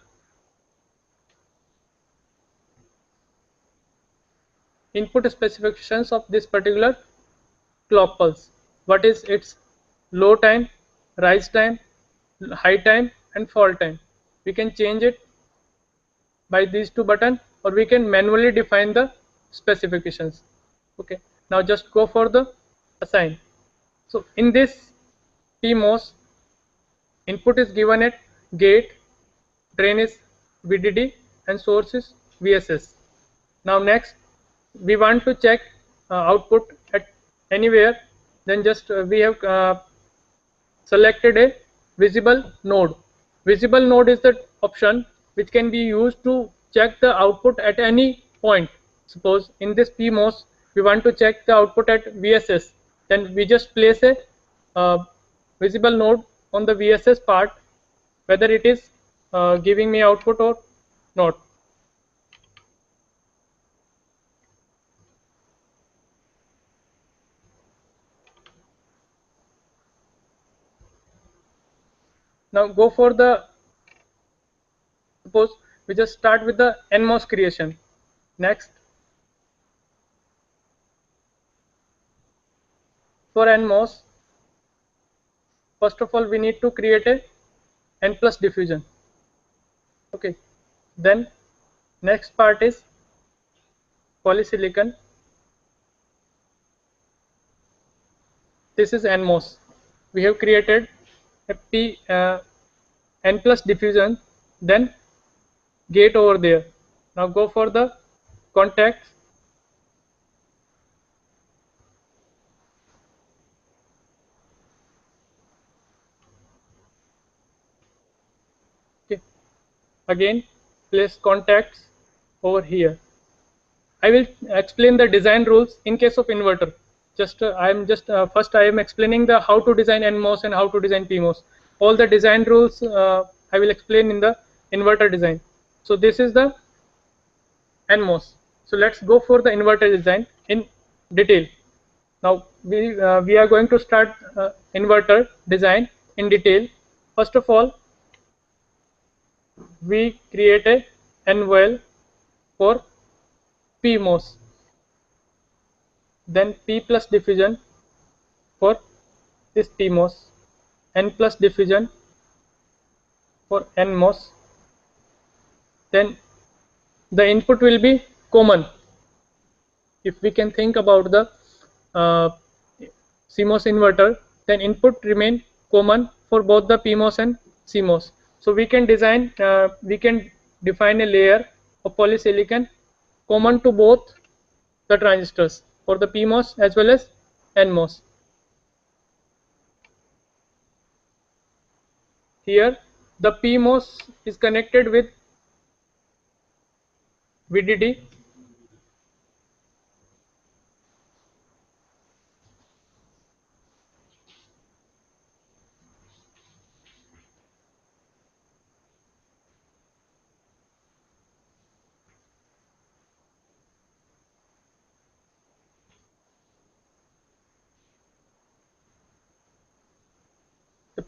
input specifications of this particular clock pulse. What is its low time, rise time, high time and fall time. We can change it by these two buttons or we can manually define the specifications. Okay, now just go for the assign. So in this PMOS, input is given at gate, drain is VDD and source is VSS. Now next we want to check output at anywhere, then just we have selected a visible node. Visible node is the option which can be used to check the output at any point. Suppose in this PMOS we want to check the output at VSS, then we just place a visible node on the VSS part, whether it is giving me output or not. Now go for the, suppose we just start with the NMOS creation. Next, for NMOS, first of all we need to create a N plus diffusion. Okay, then next part is polysilicon. This is NMOS. We have created a N plus diffusion, then gate over there. Now go for the contacts. Okay, again place contacts over here. I will explain the design rules in case of inverter. Just first I am explaining the how to design NMOS and how to design PMOS. All the design rules I will explain in the inverter design. So this is the NMOS. So let's go for the inverter design in detail. Now we are going to start inverter design in detail. First of all, we create a N well for PMOS. Then P plus diffusion for this PMOS, N plus diffusion for NMOS. Then the input will be common. If we can think about the CMOS inverter, then input remain common for both the PMOS and CMOS. So we can define a layer of polysilicon common to both the transistors for the PMOS as well as NMOS. Here the PMOS is connected with VDD, the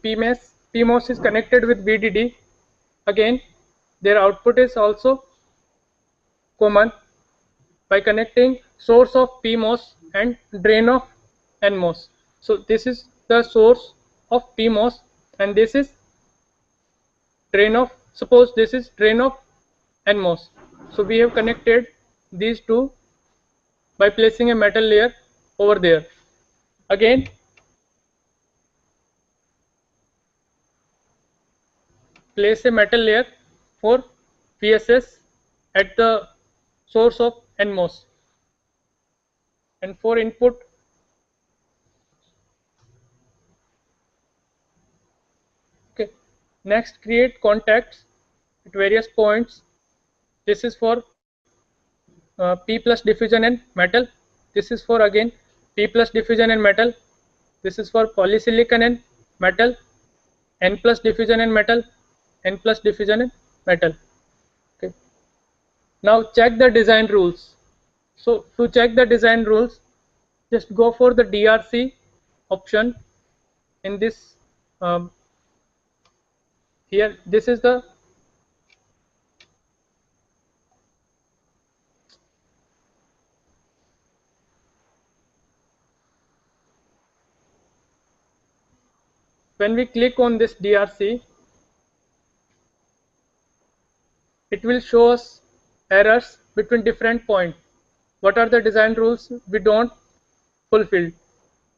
PMOS is connected with VDD. Again, their output is also common by connecting source of PMOS and drain of NMOS. So this is the source of PMOS and this is drain of, suppose this is drain of NMOS. So we have connected these two by placing a metal layer over there. Again, place a metal layer for VSS at the source of NMOS, and for input okay. Next, create contacts at various points. This is for P plus diffusion and metal. This is for again P plus diffusion and metal. This is for polysilicon and metal. N plus diffusion and metal. N plus diffusion and metal. Okay. Now check the design rules. So to check the design rules, just go for the DRC option in this here. This is the when we click on this DRC, it will show us errors between different points. What are the design rules we don't fulfill?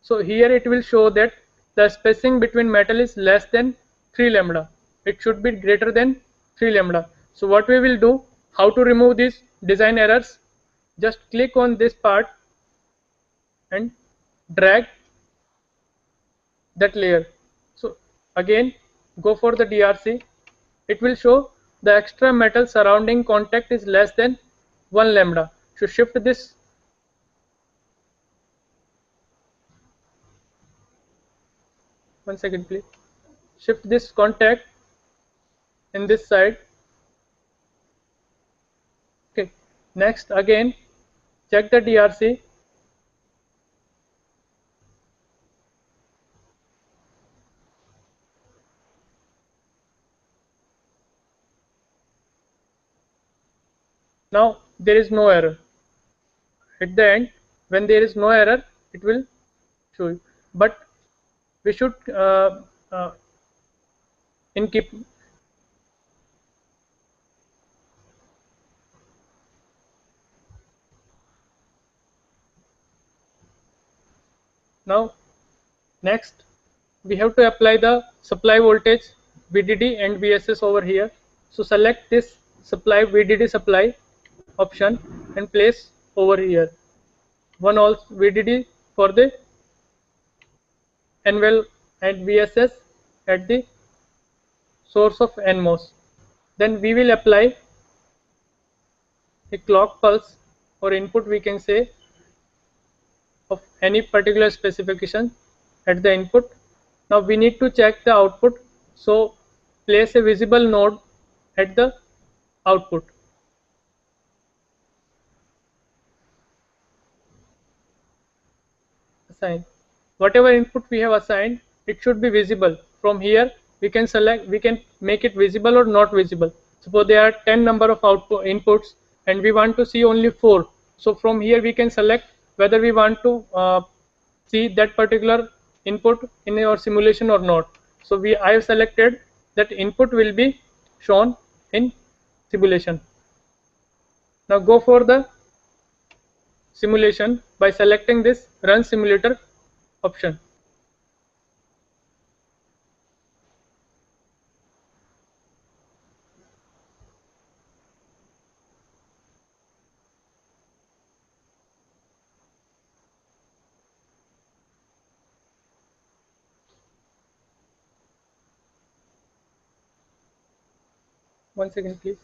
So here it will show that the spacing between metal is less than 3 lambda. It should be greater than 3 lambda. So what we will do, how to remove these design errors? Just click on this part and drag that layer. So again go for the DRC. It will show the extra metal surrounding contact is less than 1 lambda. So shift this one second please. Shift this contact in this side. Okay. Next again check the DRC. Now there is no error. At the end, when there is no error, it will show you. But we should keep now. Next, we have to apply the supply voltage VDD and VSS over here. So select this supply VDD supply option and place over here. One also VDD for the NVL and VSS at the source of NMOS. Then we will apply a clock pulse or input, we can say, of any particular specification at the input. Now we need to check the output, so place a visible node at the output. Assign whatever input we have assigned, it should be visible. From here we can select, we can make it visible or not visible. Suppose there are 10 number of output inputs and we want to see only 4. So from here we can select whether we want to see that particular input in your simulation or not. So I have selected that input will be shown in simulation. Now go for the simulation by selecting this run simulator option. One second please.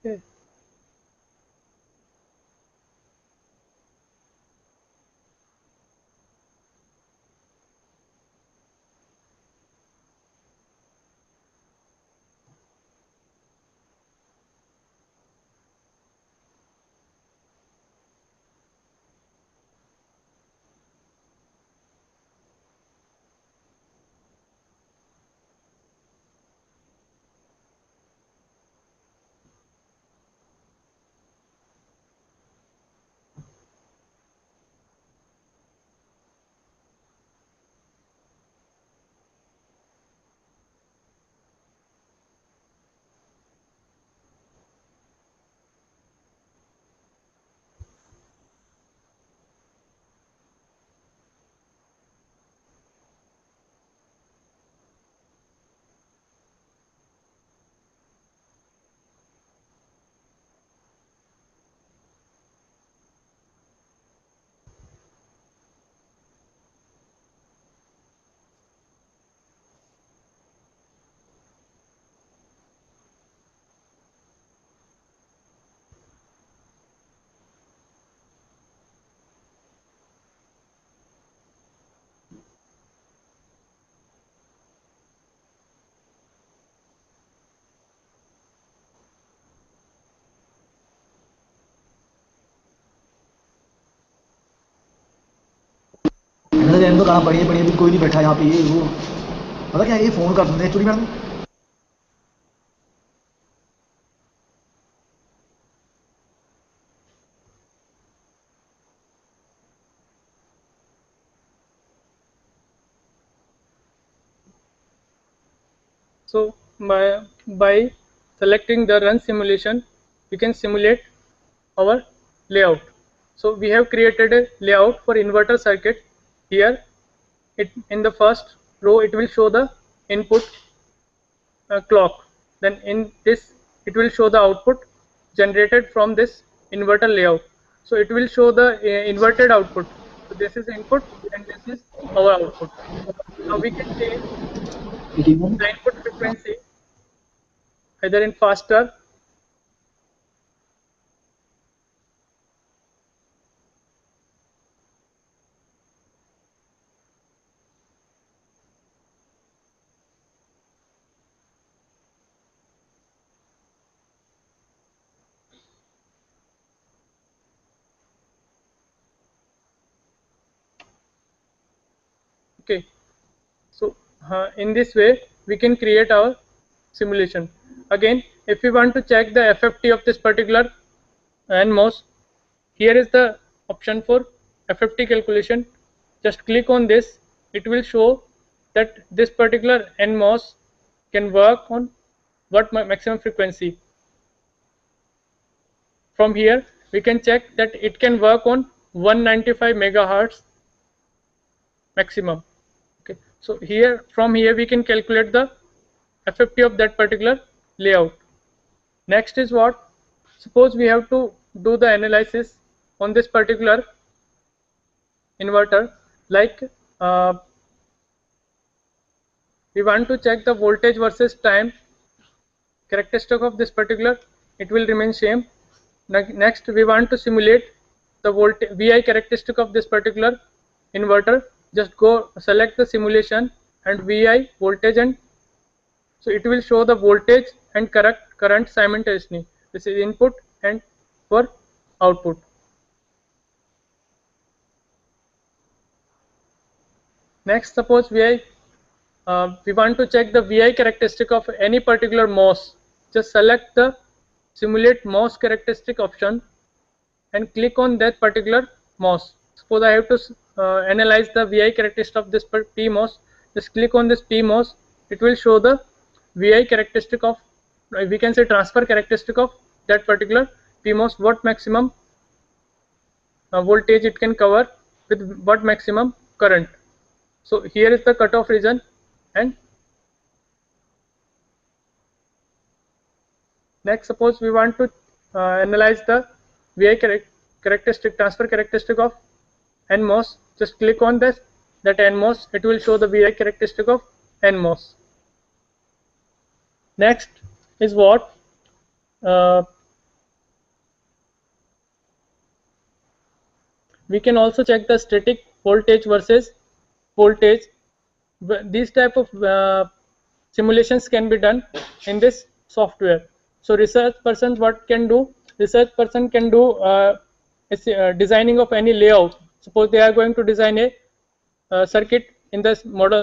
Okay. मैंने तो कहा पढ़िए पढ़िए, अभी कोई नहीं बैठा यहाँ पे, ये वो पता क्या है, ये फ़ोन कर देते हैं actually madam. So by selecting the run simulation, we can simulate our layout. So we have created a layout for inverter circuit. Here, in the first row it will show the input clock. Then in this it will show the output generated from this inverter layout. So it will show the inverted output. So this is input and this is our output. Now we can change the input frequency either in faster okay. So in this way we can create our simulation. Again, if we want to check the FFT of this particular NMOS, here is the option for FFT calculation. Just click on this, it will show that this particular NMOS can work on what maximum frequency. From here we can check that it can work on 195 megahertz maximum. Okay, so from here we can calculate the FFT of that particular layout. Next is what? Suppose we have to do the analysis on this particular inverter. like we want to check the voltage versus time characteristic of this particular, it will remain same. Next we want to simulate the voltage VI characteristic of this particular inverter. Just go select the simulation and VI voltage, and so it will show the voltage and current simultaneously. This is input and for output. Next, suppose we want to check the VI characteristic of any particular MOS. Just select the simulate MOS characteristic option and click on that particular MOS. Suppose I have to analyze the VI characteristic of this PMOS. Just click on this PMOS. It will show the VI characteristic of, we can say transfer characteristic of that particular PMOS, what maximum voltage it can cover with what maximum current. So here is the cutoff region, and next suppose we want to analyze the VI characteristic, transfer characteristic of NMOS. Just click on this, that NMOS, it will show the VI characteristic of NMOS. Next is what we can also check the static voltage versus voltage. These type of simulations can be done in this software. So research person what can do? Research person can do designing of any layout. Suppose they are going to design a circuit in this model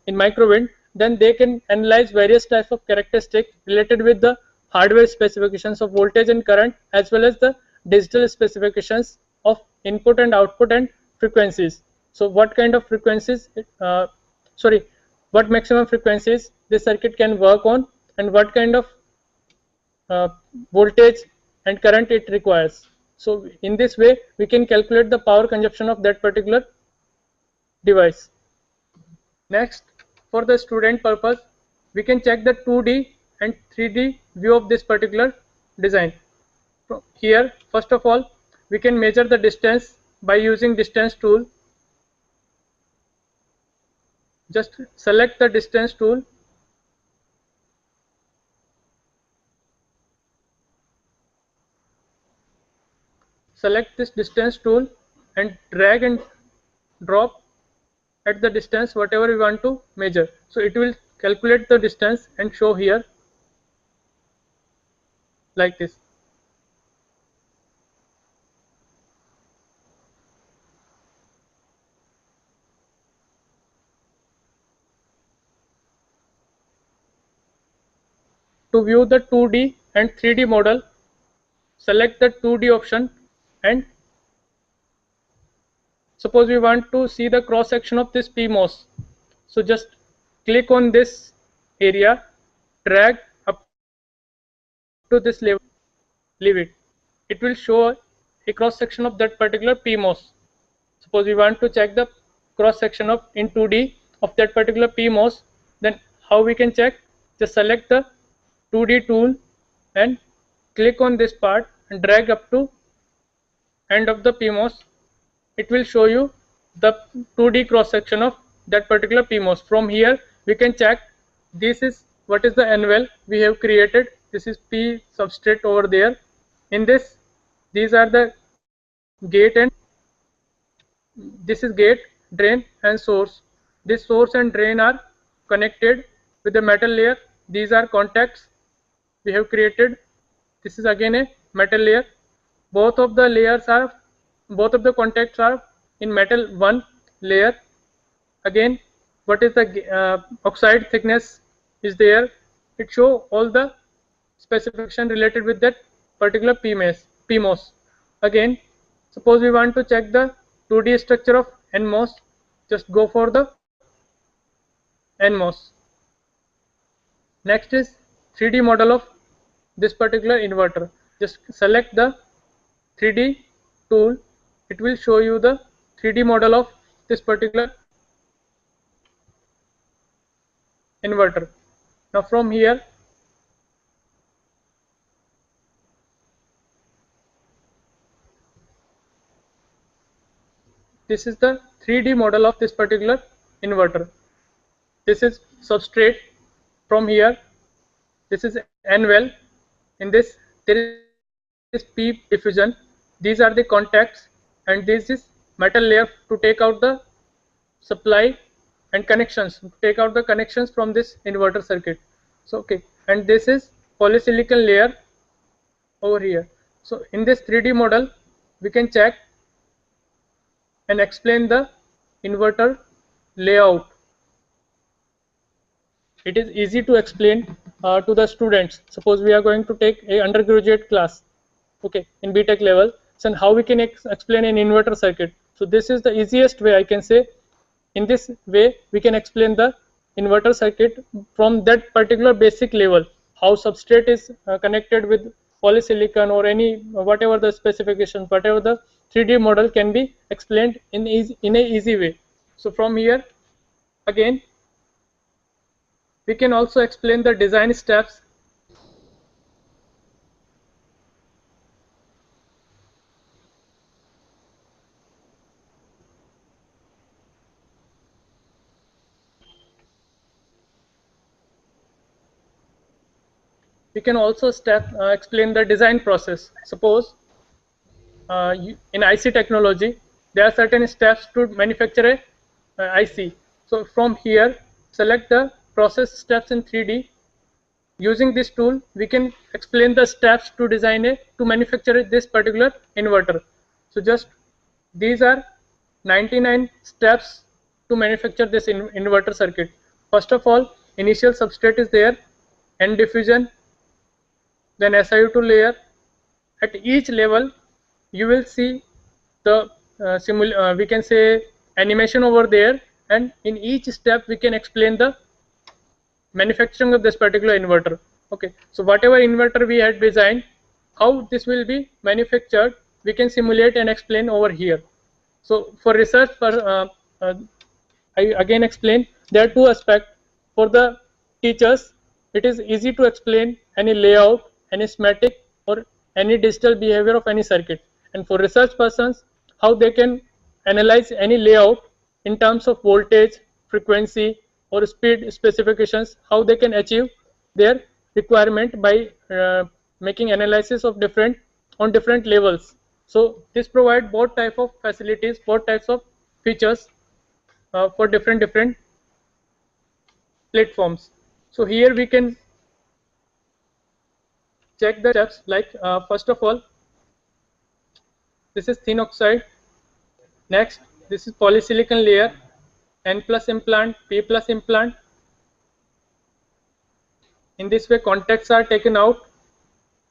in microwind, then they can analyze various types of characteristics related with the hardware specifications of voltage and current, as well as the digital specifications of input and output and frequencies. So what kind of frequencies, what maximum frequencies this circuit can work on, and what kind of voltage and current it requires. So in this way we can calculate the power consumption of that particular device. Next, for the student purpose, we can check the 2D and 3D view of this particular design. Here, first of all, we can measure the distance by using distance tool. Just select the distance tool, select this distance tool and drag and drop at the distance whatever we want to measure. So it will calculate the distance and show here like this. To view the 2D and 3D model, select the 2D option, and suppose we want to see the cross section of this PMOS. So just click on this area, drag up to this level, leave it. It will show a cross section of that particular PMOS. Suppose we want to check the cross section of in 2D of that particular PMOS, then how we can check? Just select the 2D tool and click on this part and drag up to end of the PMOS. It will show you the 2D cross section of that particular PMOS. From here we can check this is what is the anvil we have created. This is P substrate over there. In this, these are the gate, and this is gate, drain and source. This source and drain are connected with the metal layer. These are contacts we have created. This is again a metal layer. Both of the contacts are in metal 1 layer. Again, what is the oxide thickness is there. It show all the specification related with that particular PMOS. Again, suppose we want to check the 2D structure of NMOS. Just go for the NMOS. Next is 3D model of this particular inverter. Just select the 3D tool. It will show you the 3D model of this particular inverter. Now from here, this is the 3D model of this particular inverter. This is substrate. From here, this is N well. In this there is P diffusion. These are the contacts, and this is metal layer to take out the supply and connections, to take out the connections from this inverter circuit. So okay, and this is polysilicon layer over here. So in this 3D model, we can check and explain the inverter layout. It is easy to explain to the students. Suppose we are going to take a undergraduate class, okay, in BTech level. So how we can explain an inverter circuit. So this is the easiest way, I can say. In this way, we can explain the inverter circuit from that particular basic level. How substrate is connected with polysilicon or any whatever the specifications, whatever the 3D model can be explained in a easy way. So from here, again, we can also explain the design steps. We can also explain the design process. Suppose in IC technology, there are certain steps to manufacture a IC. So from here, select the process steps in 3D. Using this tool, we can explain the steps to design to manufacture this particular inverter. So just these are 99 steps to manufacture this inverter circuit. First of all, initial substrate is there, N diffusion, then SiO2 layer. At each level, you will see the we can say animation over there, and in each step we can explain the manufacturing of this particular inverter. Okay, so whatever inverter we had designed, how this will be manufactured, we can simulate and explain over here. So for research, I again explain there are two aspects. For the teachers, it is easy to explain any layout, any schematic, or any digital behavior of any circuit. And for research persons, how they can analyze any layout in terms of voltage, frequency, or speed specifications, how they can achieve their requirement by making analysis of different levels. So this provide both type of facilities, both types of features for different platforms. So here we can check the steps, like first of all, this is thin oxide. Next, this is polysilicon layer, N plus implant, P plus implant. In this way, contacts are taken out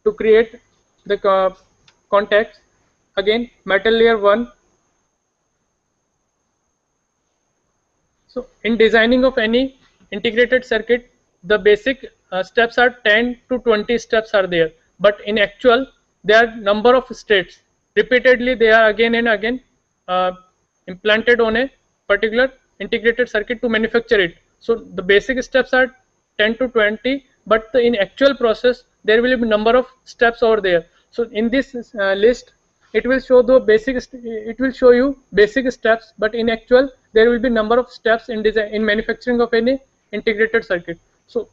to create the contacts. Again, metal layer 1. So in designing of any integrated circuit, the basic steps are 10 to 20 steps are there, but in actual there are number of steps. Repeatedly they are again and again implanted on a particular integrated circuit to manufacture it. So the basic steps are 10 to 20, but in actual process there will be number of steps over there. So in this list, it will show the basic, it will show you basic steps, but in actual there will be number of steps in design, in manufacturing of any integrated circuit. So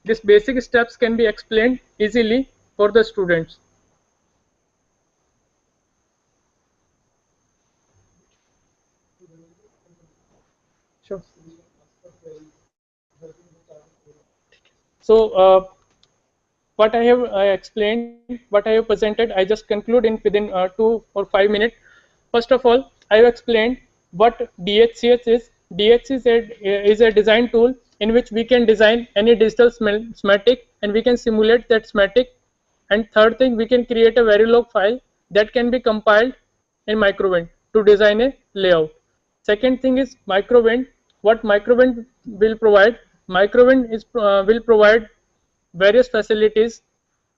these basic steps can be explained easily for the students. Sure. So what I have explained, what I have presented, I just conclude in within 2 or 5 minutes. First of all, I have explained what DHCS is. DHCS is a design tool in which we can design any digital schematic and we can simulate that schematic. And third thing, we can create a Verilog file that can be compiled in Microwind to design a layout. Second thing is Microwind. What Microwind will provide? Microwind is will provide various facilities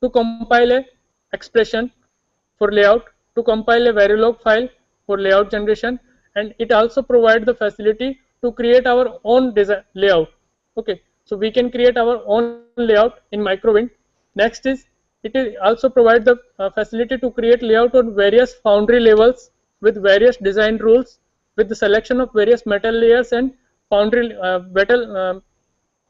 to compile a expression for layout, to compile a Verilog file for layout generation, and it also provides the facility to create our own design layout. Okay, so we can create our own layout in Microwind. Next is, it is also provide the facility to create layout on various foundry levels with various design rules with the selection of various metal layers and foundry metal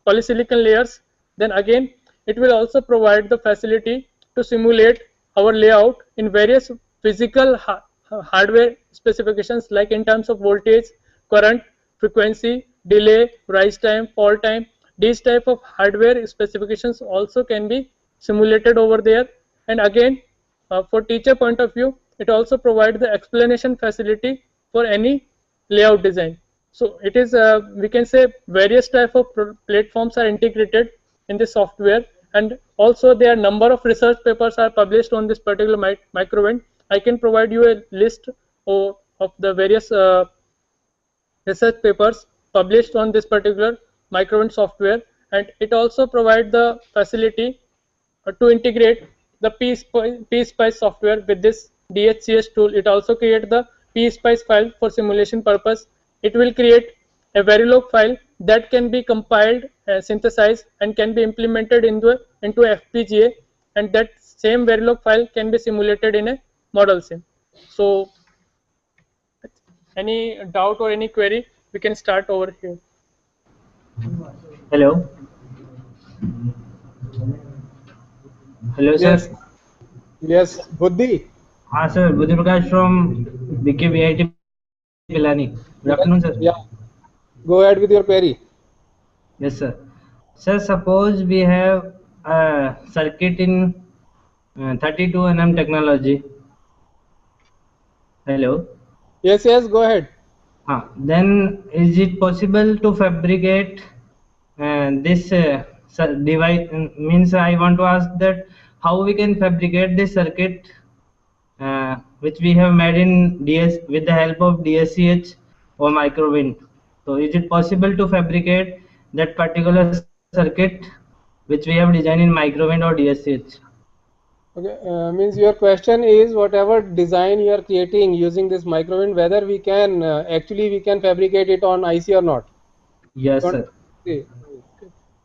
polysilicon layers. Then again, it will also provide the facility to simulate our layout in various physical hardware specifications, like in terms of voltage, current, frequency, delay, rise time, fall time. These type of hardware specifications also can be simulated over there. And again, for teacher point of view, it also provides the explanation facility for any layout design. So it is, we can say, various type of platforms are integrated in this software, and also there are number of research papers are published on this particular microvent. I can provide you a list of the various research papers published on this particular microvent software, and it also provides the facility to integrate the PSpice software with this DHCS tool. It also creates the PSpice file for simulation purpose. It will create a Verilog file that can be compiled, synthesized, and can be implemented into FPGA, and that same Verilog file can be simulated in a model sim. So any doubt or any query, we can start over here. Hello. Hello, sir. Yes. Yes, Buddhi. Sir. Buddhi Prakash from BKBIT Pilani. Good afternoon, sir. Yeah. Go ahead with your query. Yes, sir. Sir, suppose we have a circuit in 32 nm technology. Hello. Yes, yes, go ahead. Then is it possible to fabricate this device? Means I want to ask that how we can fabricate this circuit which we have made in DS with the help of DSCH or microvent. So is it possible to fabricate that particular circuit which we have designed in microvent or DSCH? Okay, means your question is whatever design you are creating using this microvent, whether we can actually we can fabricate it on IC or not. Yes, sir. Okay.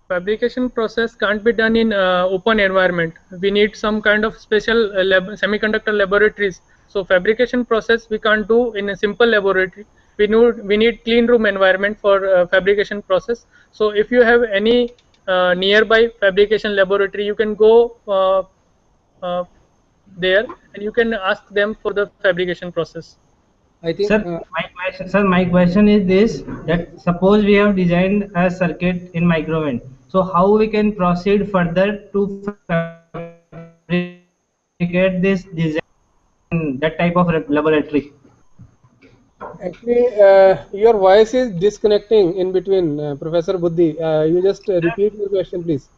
Fabrication process can't be done in open environment. We need some kind of special semiconductor laboratories. So fabrication process we can't do in a simple laboratory. We need clean room environment for fabrication process. So if you have any nearby fabrication laboratory, you can go there and you can ask them for the fabrication process. I think, Sir, my question is this: that suppose we have designed a circuit in microvent, so how we can proceed further to fabricate this design in that type of laboratory? actually, your voice is disconnecting in between, Professor Buddhi. You just repeat your question, please.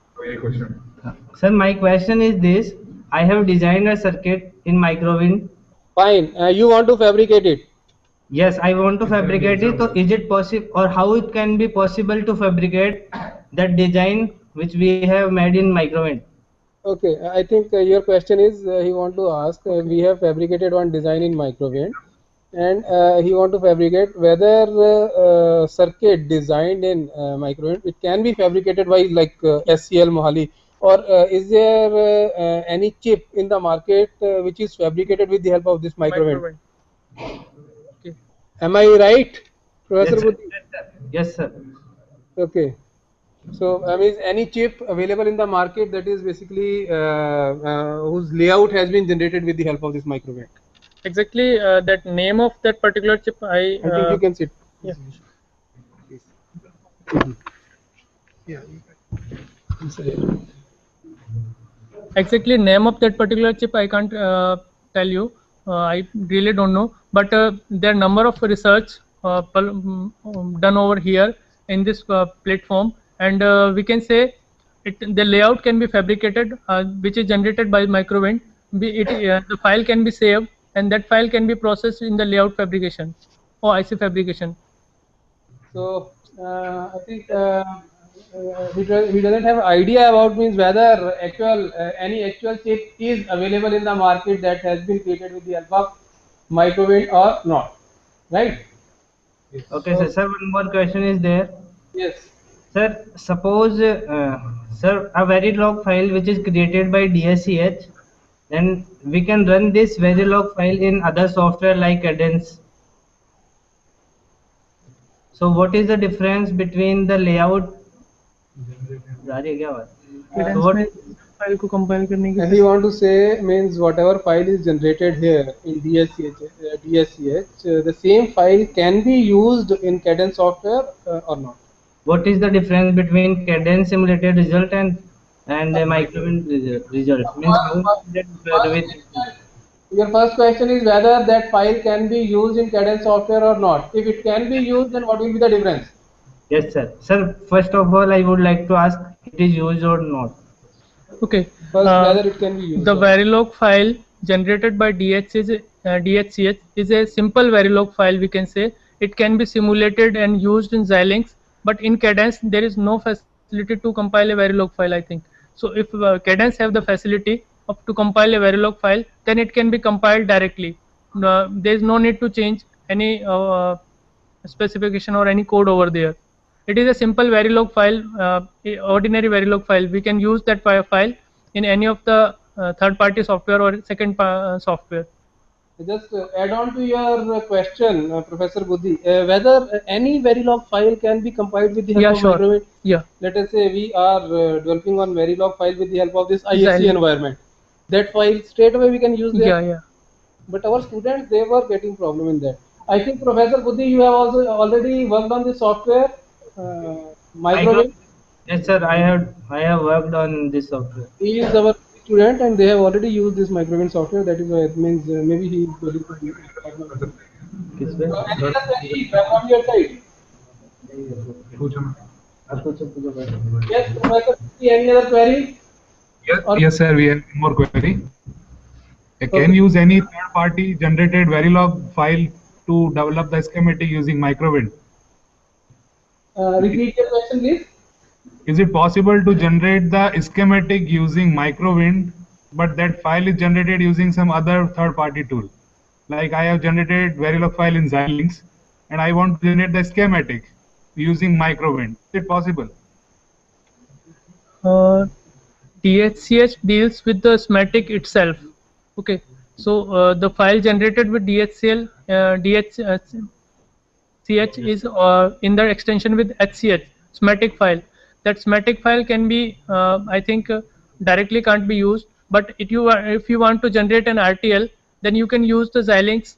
Sir, my question is this: I have designed a circuit in microvent. Fine. You want to fabricate it? Yes, I want to fabricate it. So is it possible, or how it can be possible to fabricate that design which we have made in microvent? Okay, I think your question is he want to ask. We have fabricated one design in microvent, and he want to fabricate whether circuit designed in microvent it can be fabricated by like SCL Mohali, or is there any chip in the market which is fabricated with the help of this microvent? Okay. Am I right, Professor Buddhi? Yes, sir. Okay. So, is any chip available in the market that is basically whose layout has been generated with the help of this microvent? Exactly, that name of that particular chip, I think you can sit. Yeah. Yeah. Exactly name of that particular chip I can't tell you. I really don't know, but there are number of research done over here in this platform, and we can say the layout can be fabricated, which is generated by microvent. The file can be saved, and that file can be processed in the layout fabrication or IC fabrication. So I think he doesn't have idea about means whether actual any actual chip is available in the market that has been created with the help of microvent or not, right? Okay, so, sir, one more question is there. Yes. Sir, suppose, sir, a Verilog file which is created by DSCH, then we can run this Verilog file in other software like Cadence. So what is the difference between the layout? So what, file को compile करने की He want to say means whatever file is generated here in DSCH, the same file can be used in Cadence software or not. what is the difference between Cadence simulated result and Microwind result? Means how is that with Your first question is whether that file can be used in Cadence software or not. If it can be used, then what will be the difference? Yes, sir. Sir, first of all, I would like to ask, it is used or not? Okay. First, whether it can be used. The or not. Verilog file generated by DHCH is a simple Verilog file, we can say. It can be simulated and used in Xilinx, but in Cadence there is no facility to compile a Verilog file, I think. So if Cadence have the facility of to compile a Verilog file, then it can be compiled directly. There is no need to change any specification or any code over there. It is a simple Verilog file, ordinary Verilog file. We can use that file in any of the third-party software or second software. Just add on to your question, Professor Buddhi, whether any Verilog file can be compiled with the help Yeah, of sure. Microwind. Yeah. Let us say we are developing one Verilog file with the help of this ISC Xilinx. environment. That file straight away we can use there. Yeah, yeah. But our students, they were getting problem in that. I think Professor Buddhi, you have also already worked on this software, Microwind. Yes, sir. I have worked on this software. He is our student and they have already used this Microwind software. That is why it means maybe he is going to use it. किस पे? Any other query from your side? Yes, Professor Buddhi, any other query? Yes, sir. We have one more query. Can use any third-party generated Verilog file to develop the schematic using Microwind? Repeat your question, please. Is it possible to generate the schematic using Microwind, but that file is generated using some other third-party tool? Like I have generated Verilog file in Xilinx, and I want to generate the schematic using Microwind. Is it possible? DHCH deals with the schematic itself. Okay, so the file generated with DHCH is in the extension with HCH schematic file. That schematic file can be, I think, directly can't be used. But if you want to generate an RTL, then you can use the Xilinx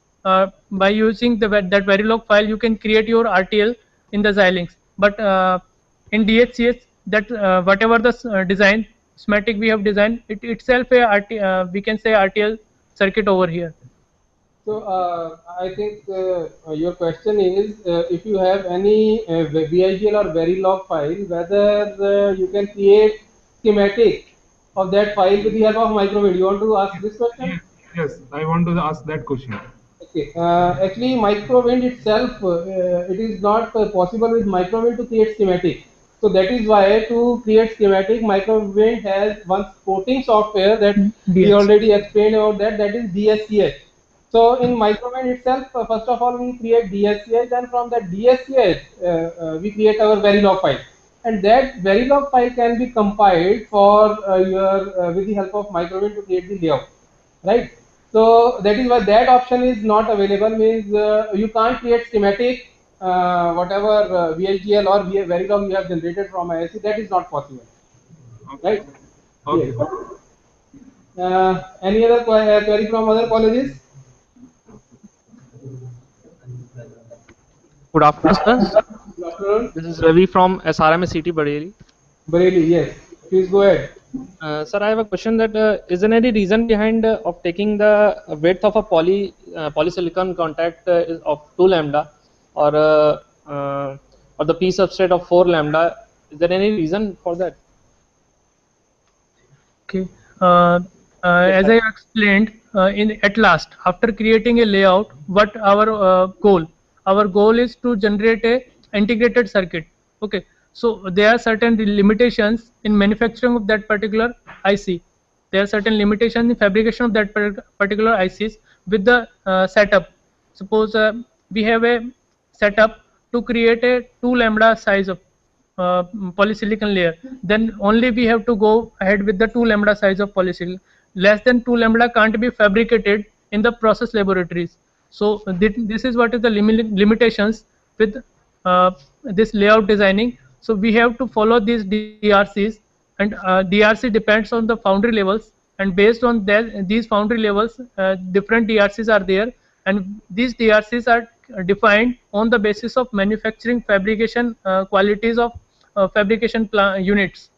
by using that Verilog file. You can create your RTL in the Xilinx. But in DHCH, that whatever the design schematic we have designed, it itself we can say RTL circuit over here. So I think your question is if you have any VIGL or Verilog file, whether you can create schematic of that file with the help of Microwind. You want to ask this question? Yes, I want to ask that question. Okay. Actually, Microwind itself, it is not possible with Microwind to create schematic. So that is why to create schematic, Microwind has one supporting software that we already explained about that is DSCH. So in Microwind itself, first of all, we create DSCH, and from that DSCH, we create our Verilog file. And that Verilog file can be compiled for with the help of Microwind to create the layout, right? So that is why that option is not available. Means you can't create schematic, whatever VHDL or Verilog you have generated from ISC. That is not possible, right? Okay. Yes. Any other query from other colleges? Good afternoon, sir. Good afternoon. This is Ravi from SRMSCT Bareilly. Bareilly, yes. Please go ahead. Sir, I have a question that is there any reason behind of taking the width of a polysilicon contact of 2 lambda or the P substrate of 4 lambda? Is there any reason for that? Okay. As I explained at last, after creating a layout, what our goal is to generate a integrated circuit. Okay. So there are certain limitations in manufacturing of that particular IC. There are certain limitations in fabrication of that particular ICs with the setup. Suppose we have a setup to create a 2 lambda size of polysilicon layer. Then only we have to go ahead with the 2 lambda size of polysilicon. Less than 2 lambda can't be fabricated in the process laboratories. So this is what is the limitations with this layout designing. So we have to follow these DRCs, and DRC depends on the foundry levels, and based on that, these foundry levels, different DRCs are there, and these DRCs are defined on the basis of manufacturing fabrication qualities of fabrication units.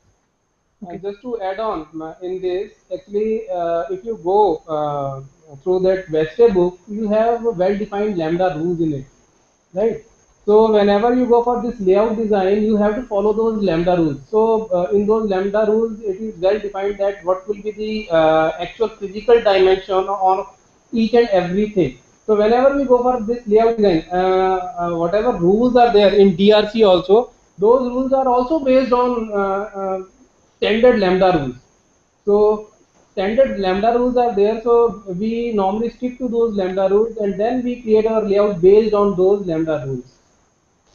Okay. Just to add on in this, actually, if you go through that Veste book, you have well-defined lambda rules in it, right? So whenever you go for this layout design, you have to follow those lambda rules. So in those lambda rules, it is well defined that what will be the actual physical dimension on each and everything. So whenever we go for this layout design, whatever rules are there in DRC also, those rules are also based on standard lambda rules. So standard lambda rules are there, so we normally stick to those lambda rules, and then we create our layout based on those lambda rules.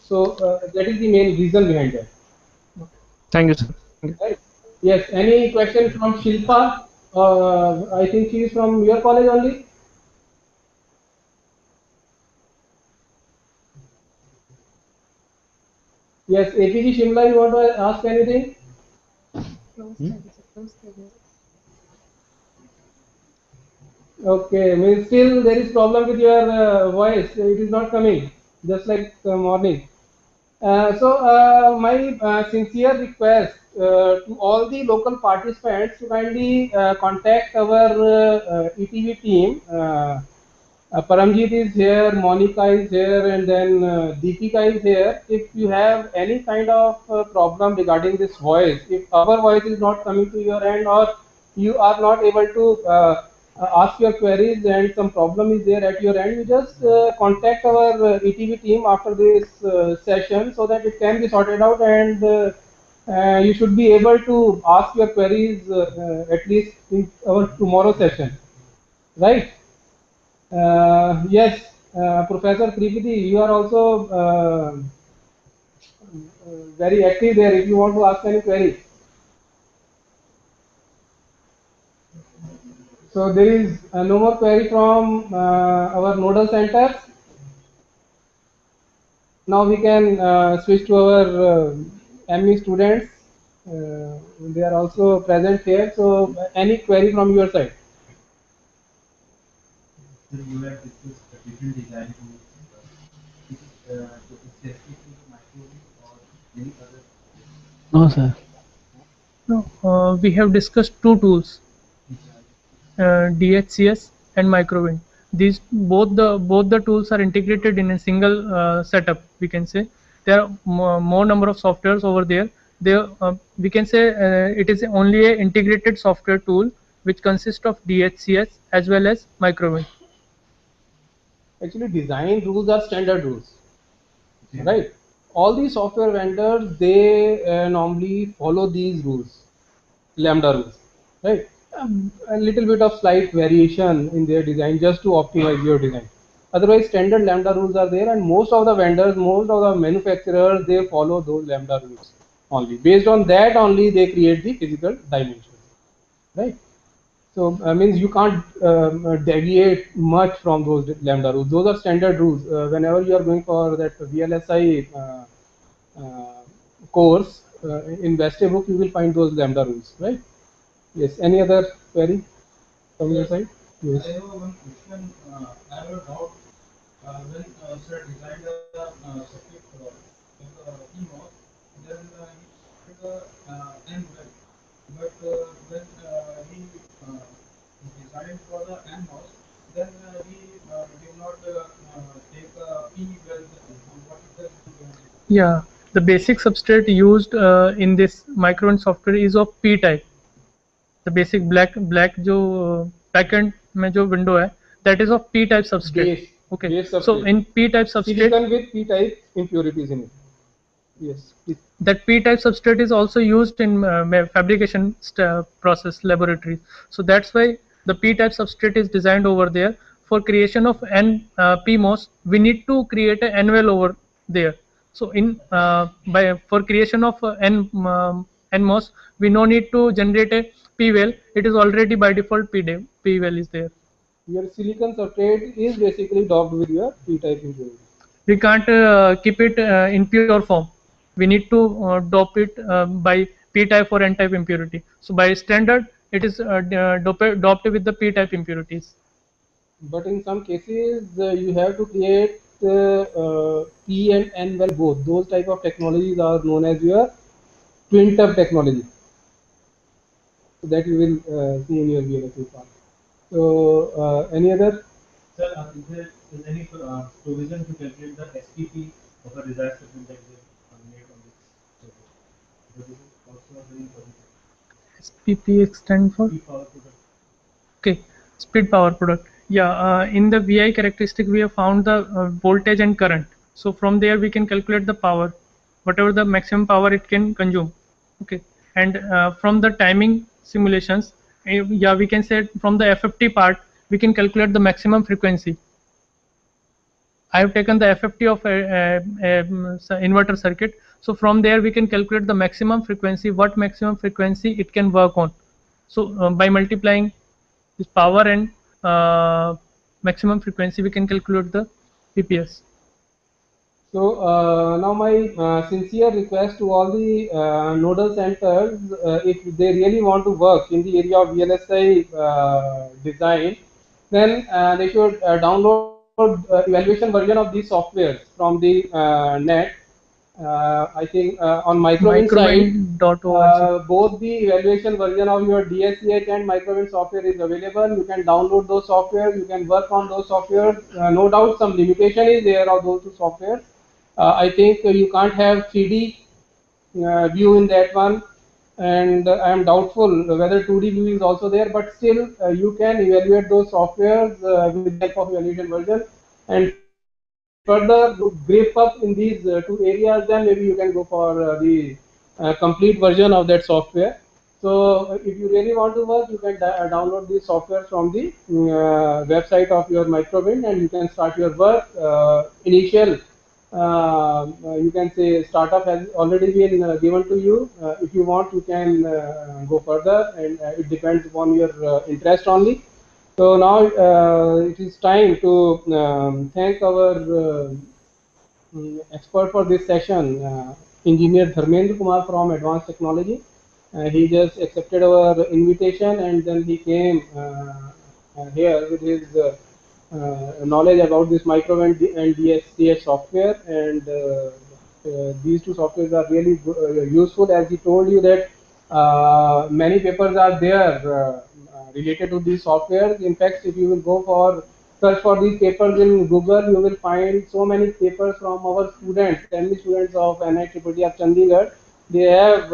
So that is the main reason behind that. Thank you, sir. Right. Yes. Any question from Shilpa? I think she is from your college only. Yes, APG Shimla, you want to ask anything? Okay, means still there is problem with your voice. It is not coming, just like morning. So my sincere request to all the local participants to kindly contact our ETV team. Paramjit is here, Monica is here, and then Deepika is here. If you have any kind of problem regarding this voice, if our voice is not coming to your end, or you are not able to ask your queries and some problem is there at your end, you just contact our ETV team after this session so that it can be sorted out, and you should be able to ask your queries at least in our tomorrow session, right? Yes, Professor Tripati, you are also very active there if you want to ask any query. So there is no more query from our nodal centers. Now we can switch to our ME students. They are also present here. So any query from your side? You have discussed the different design tools. Specific to the microwave or any other? No, sir. No, we have discussed two tools, DHCS and Microwind. These both the tools are integrated in a single setup. We can say there are more number of softwares over there. We can say it is only a integrated software tool which consists of DHCS as well as Microwind. Actually, design rules are standard rules, right? All these software vendors, they normally follow these rules, lambda rules, right? A little bit of slight variation in their design just to optimize your design. Otherwise, standard lambda rules are there, and most of the vendors, most of the manufacturers, they follow those lambda rules only. Based on that only, they create the physical dimensions, right? So means you can't deviate much from those lambda rules. Those are standard rules. Whenever you are going for that VLSI course in Veste book, you will find those lambda rules, right? Yes. Any other query from your side? Yes. I have one question. I have a doubt. When sir designed the circuit for CMOS, then he put the N well. But when he designed for the NMOS, then he did not take P well. What is the? Yeah, the basic substrate used in this Microwind software is of P type. The basic black जो backend में जो window है, that is of P type substrate. Base. Okay. Base substrate. So in P type substrate, silicon with P type impurities in it. Yes. That P type substrate is also used in fabrication process laboratories. So that's why the P type substrate is designed over there. For creation of PMOS, we need to create an N-well over there. So for creation of NMOS, we no need to generate a P-well. It is already by default P-well is there. Your silicon substrate is basically docked with your P type impurity. we can't keep it in pure form. We need to dope it by p-type or n-type impurity. So by standard, it is doped with the p-type impurities. But in some cases, you have to create P and N well both. Those type of technologies are known as your twin tub technology. So that you will see in your VLSI part. So any other? Sir, is there any provision to calculate the SPP of a desired circuit that we have made on this circuit? This is also very important. SPP stand for? Speed power product. Okay, speed power product. Yeah, in the VI characteristic, we have found the voltage and current. So from there, we can calculate the power, whatever the maximum power it can consume. Okay, and from the timing simulations, yeah, we can say from the FFT part, we can calculate the maximum frequency. I have taken the FFT of a inverter circuit. So from there, we can calculate the maximum frequency, what maximum frequency it can work on. So by multiplying this power and maximum frequency, we can calculate the PPS. So now my sincere request to all the nodal centers, if they really want to work in the area of VLSI design, then they should download evaluation version of these softwares from the net. I think on Microwind side, both the evaluation version of your DSCH and Microwind software is available. You can download those softwares, you can work on those softwares. No doubt some limitation is there of those two softwares. I think you can't have 3D view in that one, and I am doubtful whether 2D view is also there, but still you can evaluate those softwares with the help of evaluation version, and further grip up in these two areas, then maybe you can go for the complete version of that software. So if you really want to work, you can download these software from the website of your Microwind, and you can start your work. Initial you can say startup has already been given to you. If you want, you can go further, and it depends upon your interest only. So now it is time to thank our expert for this session, Engineer Dharmendra Kumar from Advanced Technology. He just accepted our invitation, and then he came here with his knowledge about this Microwind and DSCH software, and these two softwares are really useful. As he told you that many papers are there related to these softwares. In fact, if you will go for search for these papers in Google, you will find so many papers from our students, ME students of NITT of Chandigarh. They have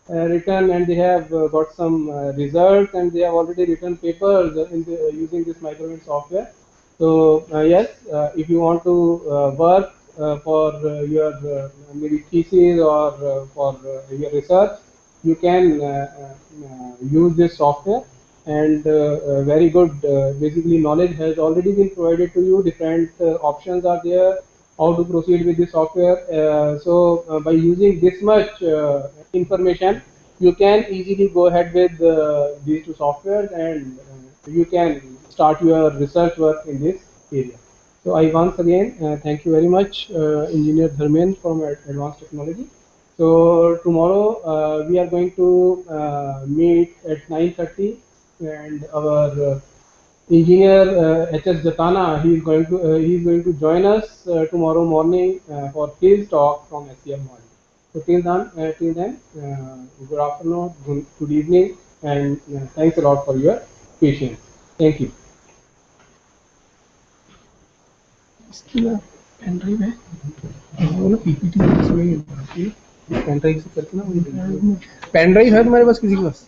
written, and they have got some results, and they have already written papers in using this Microwind software. So yes, if you want to work for your maybe thesis or for your research, you can use this software, and very good basically knowledge has already been provided to you. Different options are there, how to proceed with the software. So by using this much information, you can easily go ahead with these two softwares, and you can start your research work in this area. So I once again thank you very much, Engineer Dharmendra from Advanced Technology. So tomorrow we are going to meet at 9:30, and our engineer H.S. Jatana, he is going to join us tomorrow morning for his talk from SCM model. So till then, good afternoon, good evening, and thanks a lot for your patience. Thank you. Pen drive है वो ना PPT pen drive से करके ना pen drive है तुम्हारे पास किसी के पास